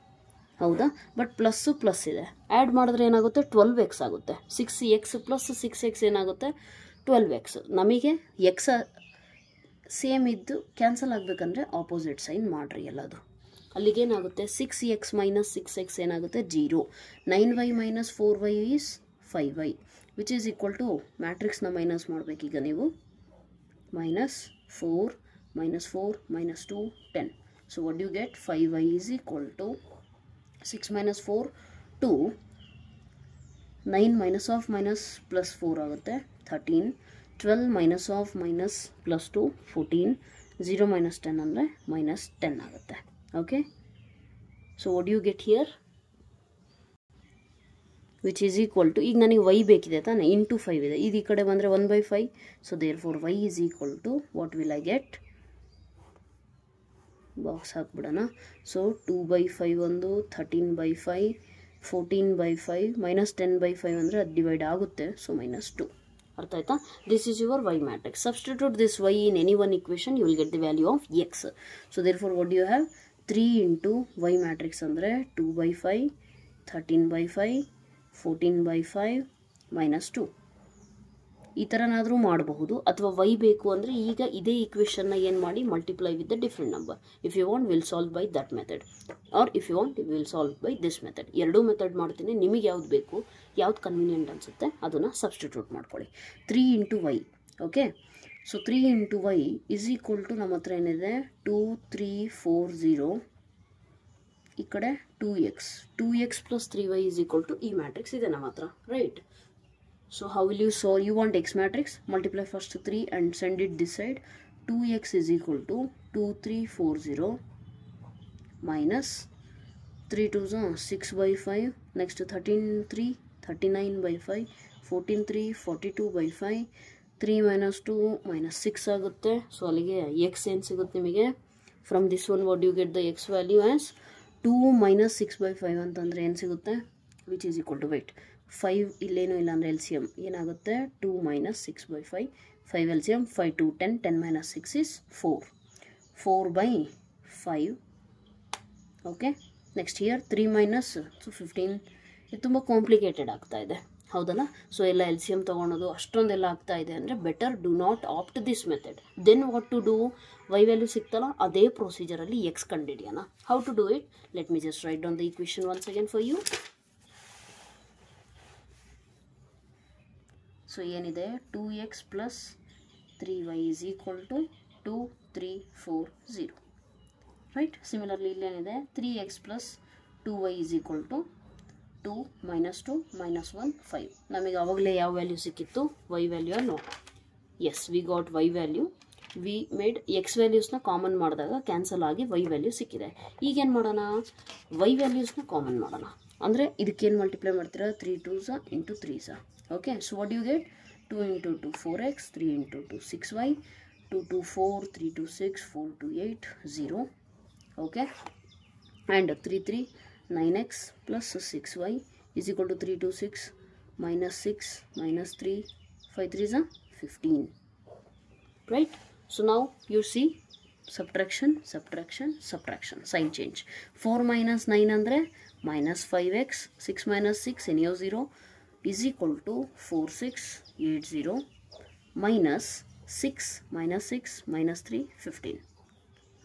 ಹೌದಾ, but plus plus ಇದೆ. Add ಮಾಡಿದ್ರೆ ಏನಾಗುತ್ತೆ 12x ಆಗುತ್ತೆ. 6x ಪ್ಲಸ್ 6x ಏನಾಗುತ್ತೆ 12x. ನಮಗೆ ಎಕ್ಸ್ ಸೇಮ್ ಇದ್ದು ಕ್ಯಾನ್ಸಲ್ ಆಗಬೇಕಂದ್ರೆ ಆಪೋಸಿಟ್ ಸೈನ್ ಮಾಡಿರಿ ಎಲ್ಲದು. ಅಲ್ಲಿಗೇನಾಗುತ್ತೆ 6x - 6x ಏನಾಗುತ್ತೆ 0. 9y - 4y is 5y which is equal to ಮ್ಯಾಟ್ರಿಕ್ಸ್ನ ಮೈನಸ್ ಮಾಡಬೇಕೀಗ ನೀವು, -4 -4 -2 10. So what you get 5y is equal to 6 - 4 2, 9 - of -+4 ಆಗುತ್ತೆ 13, 12 - of -+2 14, 0 - 10 ಅಂದರೆ -10 ಆಗುತ್ತೆ. Okay, so what you get here which is equal to, ಈಗ ನನಗೆ y ಬೇಕಿದೆ ತಾನೆ, ಇಂಟು 5 ಇದೆ, ಇದು ಈ ಕಡೆ ಬಂದರೆ 1/5. So therefore y is equal to what will I get, box ಹಾಕ್ಬಿಡೋಣ. ಸೊ 2/5 ಒಂದು, 13/5, 14/5 -10/5 ಅಂದರೆ ಅದು ಡಿವೈಡ್ ಆಗುತ್ತೆ, ಸೊ -2. ಅರ್ಥ ಆಯ್ತಾ? This is your y matrix. Substitute this y in any one equation, you will get the value of x. So therefore what you have 3 × y matrix ಅಂದರೆ 2/5, 13/5, 14/5 -2. ಈ ಥರನಾದರೂ ಮಾಡಬಹುದು. ಅಥವಾ y ಬೇಕು ಅಂದರೆ ಈಗ ಇದೇ ಈಕ್ವೇಷನ್ನ ಏನು ಮಾಡಿ multiply with the different number. If you want will solve by that method, or if you want will solve by this method. ಎರಡೂ ಮೆಥಡ್ ಮಾಡ್ತೀನಿ, ನಿಮಗೆ ಯಾವ್ದು ಬೇಕು, ಯಾವ್ದು ಕನ್ವೀನಿಯೆಂಟ್ ಅನಿಸುತ್ತೆ ಅದನ್ನು ಸಬ್ಸ್ಟಿಟ್ಯೂಟ್ ಮಾಡ್ಕೊಳ್ಳಿ. 3 × y. Okay, so 3 × y is equal to ನಮ್ಮ ಹತ್ರ ಏನಿದೆ 2 3 4 0, ಈ ಕಡೆ 2x. 2x plus 3y is equal to ಈ ಮ್ಯಾಟ್ರಿಕ್ಸ್ ಇದೆ ನಮ್ಮ ಹತ್ರ, right? So how will you solve? You want x matrix, multiply first 3 and send it this side. 2x is equal to 2 3 4 0 minus 3 2s 6/5, next 13 3 39/5, 14 3 42/5, 3 - 2 -6 ಆಗುತ್ತೆ. So ಅಲ್ಲಿಗೆ x ಏನು ಸಿಗುತ್ತೆ ನಿಮಗೆ? From this one what you get the x value as 2 - 6/5 ಅಂತಂದರೆ ಏನು ಸಿಗುತ್ತೆ, which is equal to wait 5. ಇಲ್ಲೇನೂ ಇಲ್ಲ ಅಂದರೆ ಎಲ್ ಸಿ ಎಮ್ ಏನಾಗುತ್ತೆ 2 - 6/5, 5 L C M 5 2 10, 10 - 6 is 4, 4/5. Okay, next here 3 - 15. ಇದು ತುಂಬ ಕಾಂಪ್ಲಿಕೇಟೆಡ್ ಆಗ್ತಾ ಇದೆ, ಹೌದಲ್ಲ? ಸೊ ಎಲ್ಲ ಎಲ್ ಸಿ ಎಮ್ ತೊಗೊಳೋದು ಅಷ್ಟೊಂದೆಲ್ಲ ಆಗ್ತಾ ಇದೆ ಅಂದರೆ better do not opt this method. Then what to do, y value ಸಿಕ್ತಲ್ಲ ಅದೇ ಪ್ರೊಸೀಜರಲ್ಲಿ x ಕಂಡುಹಿಡಿಯೋಣ. How to do it? Let me just right down the equation once again for you. So ಏನಿದೆ 2x plus 3y is equal to 2 3 4 0, right? Similarly ಇಲ್ಲೇನಿದೆ 3x plus 2y is equal to 2 - 2 -1 5. ನಮಗೆ ಆವಾಗಲೇ ಯಾವ value ಸಿಕ್ಕಿತ್ತು, y value ಅಲ್ವಾ? Yes, we got y value. We made x ವ್ಯಾಲ್ಯೂಸ್ನ common ಮಾಡಿದಾಗ cancel ಆಗಿ y ವ್ಯಾಲ್ಯೂ ಸಿಕ್ಕಿದೆ. ಈಗೇನು ಮಾಡೋಣ, y ವ್ಯಾಲ್ಯೂಸ್ನ ಕಾಮನ್ ಮಾಡೋಣ. ಅಂದರೆ ಇದಕ್ಕೇನು ಮಲ್ಟಿಪ್ಲೈ ಮಾಡ್ತೀರಾ, 3 2s × 3s. Okay, so what do you get? 2 × 2 4x, 3 × 2 6y, 2 2 4, 3 2 6, 4 2 8 0. Okay, and 3 3 9x plus 6y is equal to 3 2 6 minus 6 minus 3 5 3s 15, right? So now you see subtraction, subtraction, subtraction, sign change. 4 - 9 ಅಂದರೆ -5x, 6 - 6 any of 0, is equal to 4680 minus 6 minus 6 minus 3 15.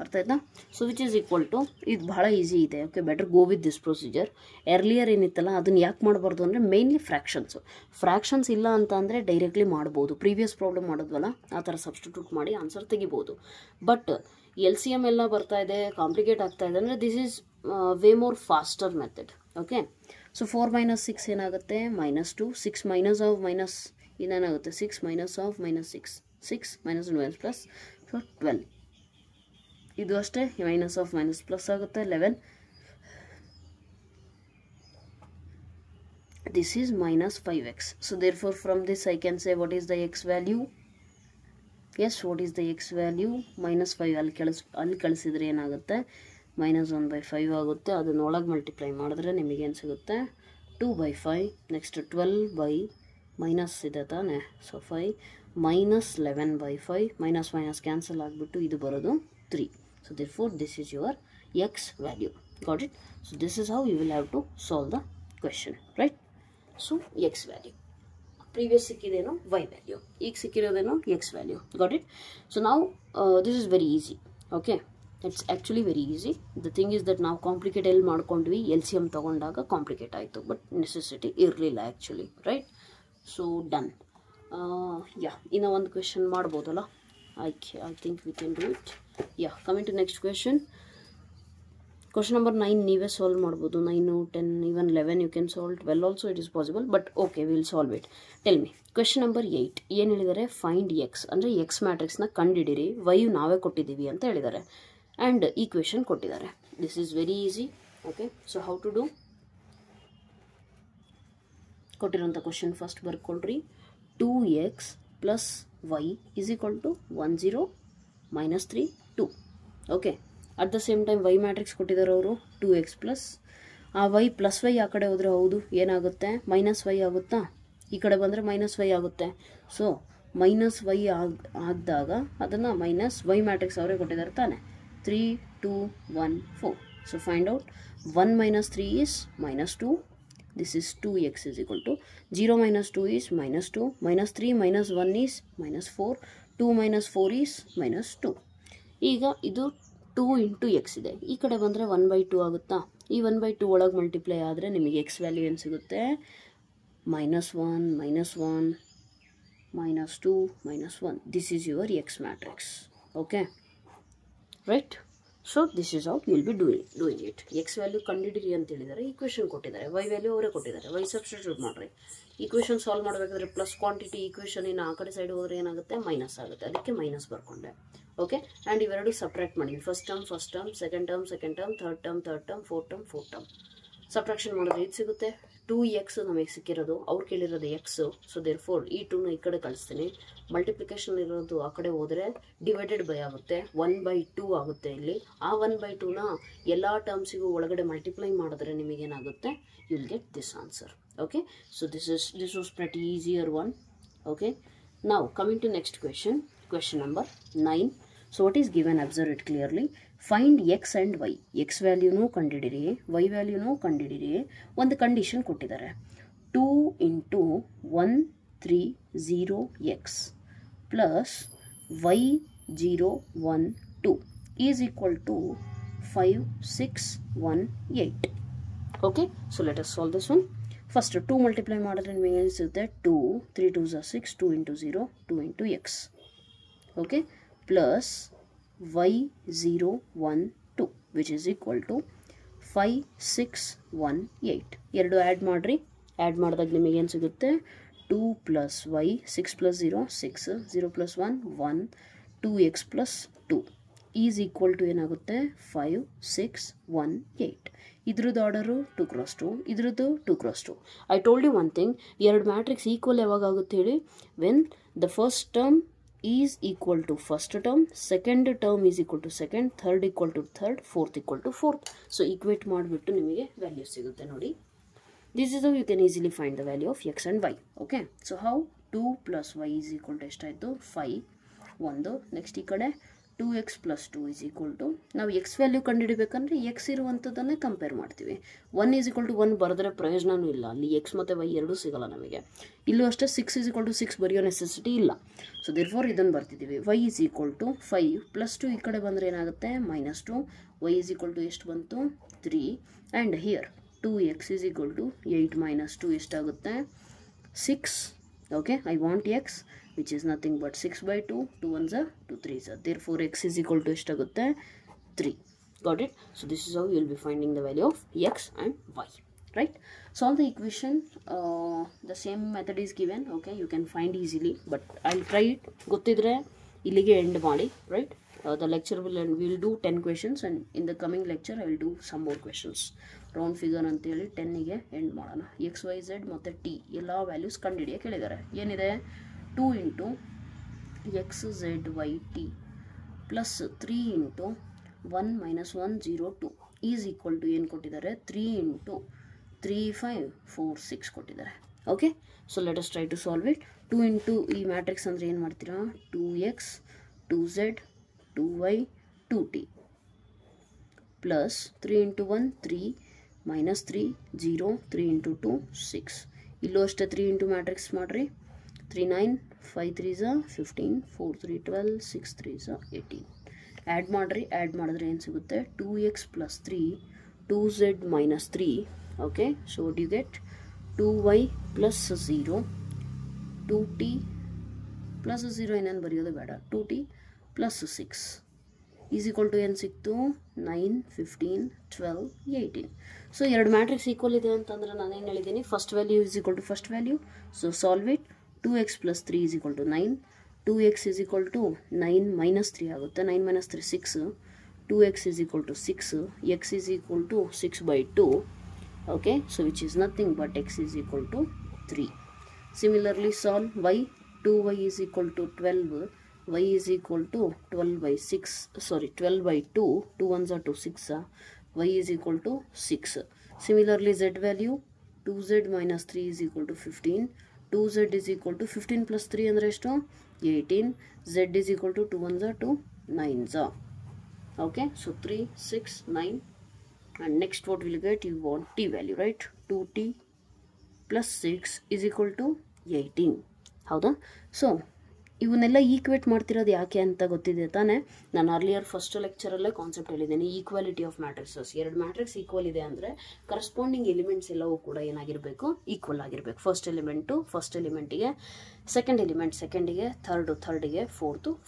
ಅರ್ಥ ಆಯ್ತಾ? So which is equal to, ಇದು ಭಾಳ easy ಇದೆ. Okay, better go with this procedure. Earlier ಏನಿತ್ತಲ್ಲ ಅದನ್ನು ಯಾಕೆ ಮಾಡಬಾರ್ದು ಅಂದರೆ ಮೇನ್ಲಿ ಫ್ರ್ಯಾಕ್ಷನ್ಸ್ ಇಲ್ಲ ಅಂತ ಅಂದರೆ ಡೈರೆಕ್ಟ್ಲಿ ಮಾಡ್ಬೋದು. ಪ್ರೀವಿಯಸ್ ಪ್ರಾಬ್ಲಮ್ ಮಾಡೋದ್ವಲ್ಲ ಆ ಥರ ಸಬ್ಸ್ಟಿಟ್ಯೂಟ್ ಮಾಡಿ ಆನ್ಸರ್ ತೆಗಿಬೋದು. ಬಟ್ ಎಲ್ ಸಿ ಎಮ್ ಎಲ್ಲ ಬರ್ತಾ ಇದೆ, ಕಾಂಪ್ಲಿಕೇಟ್ ಆಗ್ತಾ ಇದೆ ಅಂದರೆ this is way more faster method. Okay, so 4 minus 6 ಏನಾಗುತ್ತೆ -2, 6 minus of minus ಇದೇನಾಗುತ್ತೆ 6 minus of minus 6 minus 12 plus so 12. ಇದು ಅಷ್ಟೇ ಮೈನಸ್ ಆಫ್ ಮೈನಸ್ ಪ್ಲಸ್ ಆಗುತ್ತೆ 11. This is minus 5x. So therefore from this I can say what is the x value? Yes, what is the x value? -5 ಅಲ್ಲಿ ಕಳಿಸಿದ್ರೆ ಏನಾಗುತ್ತೆ -1/5 ಆಗುತ್ತೆ. ಅದನ್ನ ಒಳಗೆ multiply ಮಾಡಿದ್ರೆ ನಿಮಗೆ ಏನು ಸಿಗುತ್ತೆ 2/5. ನೆಕ್ಸ್ಟ್ 12 ಬೈ ಮೈನಸ್ ಇದೆ ತಾನೆ, ಸೊ 5 -11/5 ಮೈನಸ್ ಕ್ಯಾನ್ಸಲ್ ಆಗಿಬಿಟ್ಟು ಇದು ಬರೋದು 3. So therefore this is your x value. Got it? So this is how you will have to solve the question, right? So x value. Previous sikkideno y value. Eeg sikkirodeno x value. Got it? So now this is very easy. Okay? It's actually very easy. The thing is that now complicate el ಮಾಡ್ಕೊಂಡ್ವಿ, LCM ತಗೊಂಡಾಗ complicate ಆಯಿತು, but necessity ಇರಲಿಲ್ಲ actually, right? So done. ಇನ್ನು ಒಂದು question ಮಾಡ್ಬೋದಲ್ಲ? I think we can do it. Yeah, coming to next question. Question number 9 ನೀವೇ solve ಮಾಡ್ಬೋದು. 9, 10, even 11 you can solve. 12 also it is possible, but okay, we will solve it. Tell me, question number 8 ಏನು ಹೇಳಿದ್ದಾರೆ? Find X ಅಂದರೆ X ಮ್ಯಾಟ್ರಿಕ್ಸ್ನ ಕಂಡುಹಿಡಿರಿ, Y ನಾವೇ ಕೊಟ್ಟಿದ್ದೀವಿ ಅಂತ ಹೇಳಿದ್ದಾರೆ, ಆ್ಯಂಡ್ ಈಕ್ವೇಷನ್ ಕೊಟ್ಟಿದ್ದಾರೆ. This is very easy. Okay, so how to do? ಕೊಟ್ಟಿರೋಂಥ ಕ್ವಶನ್ ಫಸ್ಟ್ ಬರ್ಕೊಳ್ರಿ. 2x plus y is equal to 1 0 minus 3 2. Okay, at the same time Y matrix ಕೊಟ್ಟಿದ್ದಾರೆ ಅವರು 2x ಪ್ಲಸ್ ಆ ವೈ ಪ್ಲಸ್ ವೈ ಆ ಕಡೆ ಹೋದರೆ ಹೌದು ಏನಾಗುತ್ತೆ -y ಆಗುತ್ತಾ? ಈ ಕಡೆ ಬಂದರೆ -y ಆಗುತ್ತೆ. ಸೊ -y ಆಗಿದಾಗ ಅದನ್ನು -y ಮ್ಯಾಟ್ರಿಕ್ಸ್ ಅವರೇ ಕೊಟ್ಟಿದ್ದಾರೆ ತಾನೆ. 3 2 1 4. So find out 1 minus 3 is -2. This is 2x is equal to 0 minus 2 is -2, -3 minus 1 is -4, 2 minus 4 is -2. ಈಗ ಇದು 2 into x ಇದೆ, ಈ ಕಡೆ ಬಂದರೆ 1/2 ಆಗುತ್ತಾ? ಈ 1/2 ಒಳಗೆ ಮಲ್ಟಿಪ್ಲೈ ಆದರೆ ನಿಮಗೆ x ವ್ಯಾಲ್ಯೂ ಏನು ಸಿಗುತ್ತೆ? -1 -1 -2 -1. This is your x matrix. Okay, right? So this is how you will be doing it. X value ಕಂಡುಹಿಡಿರಿ ಅಂತ ಹೇಳಿದ್ದಾರೆ, ಈಕ್ವೇಷನ್ ಕೊಟ್ಟಿದ್ದಾರೆ, ವೈ ವ್ಯಾಲ್ಯೂ ಅವರೇ ಕೊಟ್ಟಿದ್ದಾರೆ, ವೈ ಸಬ್ಸ್ಟಿಟ್ಯೂಟ್ ಮಾಡಿರಿ. ಈಕ್ವೇಷನ್ ಸಾಲ್ವ್ ಮಾಡಬೇಕಾದ್ರೆ ಪ್ಲಸ್ ಕ್ವಾಂಟಿಟಿ ಈಕ್ವೇಷನ್ ಇನ್ನು ಆ ಕಡೆ ಸೈಡ್ ಹೋದರೆ ಏನಾಗುತ್ತೆ? ಮೈನಸ್ ಆಗುತ್ತೆ, ಅದಕ್ಕೆ ಮೈನಸ್ ಬರ್ಕೊಂಡೆ. ಓಕೆ, ಆ್ಯಂಡ್ ಇವೆರಡು ಸಪ್ರೇಟ್ ಮಾಡಿ. First term, second term, third term, fourth term. Subtraction ಮಾಡಿದ್ರೆ ಇದು ಸಿಗುತ್ತೆ. 2x ನಮಗೆ ಸಿಕ್ಕಿರೋದು, ಅವ್ರು ಕೇಳಿರೋದು ಎಕ್ಸು. ಸೊ ದೇರ್ಫೋರ್ ಈ 2ನ ಈ ಕಡೆ ಕಳಿಸ್ತೀನಿ. ಮಲ್ಟಿಪ್ಲಿಕೇಶನ್ ಇರೋದು ಆ ಕಡೆ ಹೋದರೆ ಡಿವೈಡೆಡ್ ಬೈ ಆಗುತ್ತೆ, 1/2 ಆಗುತ್ತೆ ಇಲ್ಲಿ. ಆ 1/2ನ ಎಲ್ಲ ಟರ್ಮ್ಸಿಗೂ ಒಳಗಡೆ ಮಲ್ಟಿಪ್ಲೈ ಮಾಡಿದ್ರೆ ನಿಮಗೇನಾಗುತ್ತೆ? You will get this answer. Okay, so this was pretty easier one. Okay, ನಾವು coming to next question number 9. So what is given? Observe it clearly. Find x and y. x ವ್ಯಾಲ್ಯೂನು ಕಂಡುಹಿಡಿರಿ, y ವ್ಯಾಲ್ಯೂನು ಕಂಡುಹಿಡಿರಿ. ಒಂದು condition ಕೊಟ್ಟಿದ್ದಾರೆ. 2 into 130x plus y012 is equal to 5618. Okay, so let us solve this one. First 2 multiply ಮಾಡಿದ್ರೆ ನಿಮಗೆ ಏನು ಸಿಗುತ್ತೆ? 2 3 2s are 6, 2 into 0 2 into x. Okay, plus y012 which is equal to 5618. ಎರಡು add ಮಾಡಿರಿ. Add ಮಾಡಿದಾಗ ನಿಮಗೆ ಏನು ಸಿಗುತ್ತೆ? 2 plus y, 6 plus 0 6, 0 plus 1 1, 2x plus 2 is equal to ಏನಾಗುತ್ತೆ? 5618. ಇದ್ರದ್ದು ಆರ್ಡರು 2 x 2, ಇದ್ರದ್ದು 2 x 2. I told you one thing, ಎರಡು ಮ್ಯಾಟ್ರಿಕ್ಸ್ ಈಕ್ವಲ್ ಯಾವಾಗ ಆಗುತ್ತೆ ಹೇಳಿ? When the first term is equal to first term, second term is equal to second, third equal to third, fourth equal to fourth. So equate ಮಾಡಿಬಿಟ್ಟು ನಿಮಗೆ value ಸಿಗುತ್ತೆ ನೋಡಿ. This is how you can easily find the value of x and y. Okay, so how? 2 plus y is equal to ಎಷ್ಟಾಯಿತು? 5 ಒಂದು. Next ಈ ಕಡೆ 2x plus 2 is equal to, ನಾವು X value ಕಂಡುಹಿಡಿಬೇಕಂದ್ರೆ X ಇರುವಂಥದ್ದನ್ನೇ compare ಮಾಡ್ತೀವಿ. 1 is equal to 1 ಬರೆದ್ರೆ ಪ್ರಯೋಜನವೂ ಇಲ್ಲ, ಅಲ್ಲಿ X ಮತ್ತು ವೈ ಎರಡೂ ಸಿಗಲ್ಲ ನಮಗೆ. ಇಲ್ಲೂ ಅಷ್ಟೇ 6 is equal to 6 ಬರೆಯೋ ನೆಸೆಸಿಟಿ ಇಲ್ಲ. ಸೊ ದೇರ್ಫೋರ್ ಇದನ್ನು ಬರ್ತಿದ್ದೀವಿ. y is equal to 5 plus 2 ಈ ಕಡೆ ಬಂದರೆ ಏನಾಗುತ್ತೆ -2, y is equal to ಎಷ್ಟು ಬಂತು 3, and here 2x is equal to 8 minus 2 ಎಷ್ಟಾಗುತ್ತೆ 6. Okay, I want x which is nothing but 6 by 2, 2 ones are 2 3s are, therefore x is equal to eshtagutte 3. Got it? So this is how you will be finding the value of x and y, right? Solve the equation. The same method is given. Okay, you can find easily, but I'll try it. Gottidre illige end ಮಾಡಿ, right? The lecture will end. We will do 10 questions, and in the coming lecture I will do some more questions. Round figure ಅಂತೇಳಿ 10ಗೆ end ಮಾಡೋಣ. X Y Z ಮತ್ತು T ಎಲ್ಲ values ಕಂಡುಹಿಡಿಯೋಕೆ ಕೇಳಿದ್ದಾರೆ. ಏನಿದೆ 2 into X Z Y T plus 3 into 1 - 1 0 2 is equal to ಏನು ಕೊಟ್ಟಿದ್ದಾರೆ 3 ಇಂಟು 3 5 4 6 ಕೊಟ್ಟಿದ್ದಾರೆ. Okay, so let us try to solve it. 2 into ಈ ಮ್ಯಾಟ್ರಿಕ್ಸ್ ಅಂದರೆ ಏನು ಮಾಡ್ತೀರಾ 2x 2z 2y 2t plus 3 into 1 3 -3 0 3 into 2 6. ಇಲ್ಲೂ ಅಷ್ಟೇ 3 ಇಂಟು ಮ್ಯಾಟ್ರಿಕ್ಸ್ ಮಾಡಿರಿ. 3 9 5 3s 15 4 3 12 6 3s 18. ಆ್ಯಡ್ ಮಾಡಿರಿ. ಆ್ಯಡ್ ಮಾಡಿದ್ರೆ ಏನು ಸಿಗುತ್ತೆ 2x plus 3 2z minus 3. Okay, so what do you get 2y plus 0 2t plus 0 ಏನೇನು ಬರೆಯೋದು ಬೇಡ 2t plus 6 is equal to ಏನು ಸಿಕ್ತು 9 15 12 18. ಸೊ ಎರಡು ಮ್ಯಾಟ್ರಿಕ್ಸ್ ಈಕ್ವಲ್ ಇದೆ ಅಂತಂದ್ರೆ ನಾನು ಏನು ಹೇಳಿದ್ದೀನಿ first value is equal to first value. So solve it. 2x plus 3 is equal to 9. 2x is equal to 9 minus 3 ಆಗುತ್ತೆ. 9 minus 3 6. 2x is equal to 6. x is equal to 6 by 2. Okay, so which is nothing but x is equal to 3. Similarly solve y. 2y is equal to 12. y is equal to 12 by 6. Sorry, 12 by 2. 2 ones are 2 6. y is equal to 6. Similarly z value 2z minus 3 is equal to 15. 2z is equal to 15 plus 3 ಅಂದರೆ ಎಷ್ಟು 18. z is equal to 2 ones are 2 9s are. Okay, so 3 6 9, and next what will you get, you want t value, right? 2t plus 6 is equal to 18. ಹೌದಾ? So ಇವನ್ನೆಲ್ಲ equate ಮಾಡ್ತಿರೋದು ಯಾಕೆ ಅಂತ ಗೊತ್ತಿದೆ ತಾನೇ. ನಾನು ಅರ್ಲಿಯರ್ ಫಸ್ಟ್ ಲೆಕ್ಚರಲ್ಲೇ ಕಾನ್ಸೆಪ್ಟ್ ಹೇಳಿದ್ದೀನಿ, equality of ಮ್ಯಾಟ್ರಿಕ್ಸಸ್. ಎರಡು ಮ್ಯಾಟ್ರಿಕ್ಸ್ ಈಕ್ವಲ್ ಇದೆ ಅಂದರೆ ಕರೆಸ್ಪಾಂಡಿಂಗ್ ಎಲಿಮೆಂಟ್ಸ್ ಎಲ್ಲವೂ ಕೂಡ ಏನಾಗಿರಬೇಕು ಈಕ್ವಲ್ ಆಗಿರಬೇಕು. ಫಸ್ಟ್ ಎಲಿಮೆಂಟು ಫಸ್ಟ್ ಎಲಿಮೆಂಟಿಗೆ, ಸೆಕೆಂಡ್ ಎಲಿಮೆಂಟ್ ಸೆಕೆಂಡಿಗೆ, ಥರ್ಡ್ಗೆ,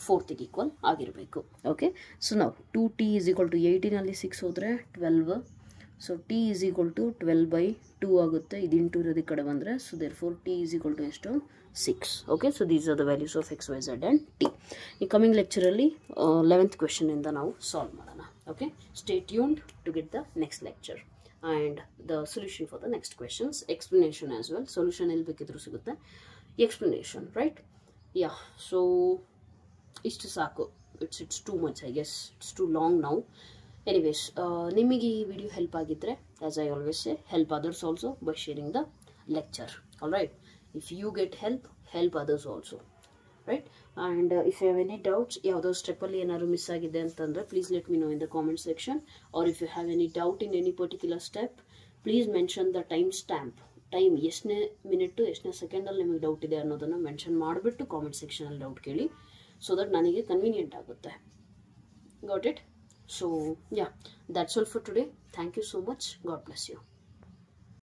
ಫೋರ್ತಿಗೆ ಈಕ್ವಲ್ ಆಗಿರಬೇಕು. ಓಕೆ, ಸೊ ನಾವು 2t is equal to 18 6 ಹೋದರೆ 12. ಸೊ t is equal to 12 by 2 ಆಗುತ್ತೆ. ಇದು ಇಂಟು ಇರೋದು ಈ ಕಡೆ ಬಂದರೆ, so therefore t is equal to ಎಷ್ಟು 6. Okay, so these are the values of x, y, z and t. In coming lecture alli 11th question inda ನಾವು solve ಮಾಡೋಣ. Okay, stay tuned to get the next lecture and the solution for the next questions, explanation as well. Solution ಎಲ್ಲಿ ಬೇಕಿದ್ರೂ ಸಿಗುತ್ತೆ, explanation, right? Yeah, so ಇಷ್ಟು ಸಾಕು. It's too much, I guess. It's too long now. Anyways, ನಿಮಗೆ ಈ video help ಆಗಿದ್ರೆ, as I always say, help others also by sharing the lecture. All right, if you get help others also, right? And if you have any doubts, ಯಾವುದೋ ಸ್ಟೆಪ್ಪಲ್ಲಿ ಏನಾದ್ರು miss ಆಗಿದೆ ಅಂತಂದರೆ please let me know in the comment section, or if you have any doubt in any particular step, please mention the time stamp. Time ಎಷ್ಟನೇ minute ಎಷ್ಟನೇ ಸೆಕೆಂಡಲ್ಲಿ ನಿಮಗೆ doubt ಇದೆ ಅನ್ನೋದನ್ನು mention ಮಾಡಿಬಿಟ್ಟು ಕಾಮೆಂಟ್ ಸೆಕ್ಷನಲ್ಲಿ ಡೌಟ್ ಕೇಳಿ, ಸೊ ದಟ್ ನನಗೆ convenient ಆಗುತ್ತೆ. Got it? So yeah, that's all for today. Thank you so much. God bless you.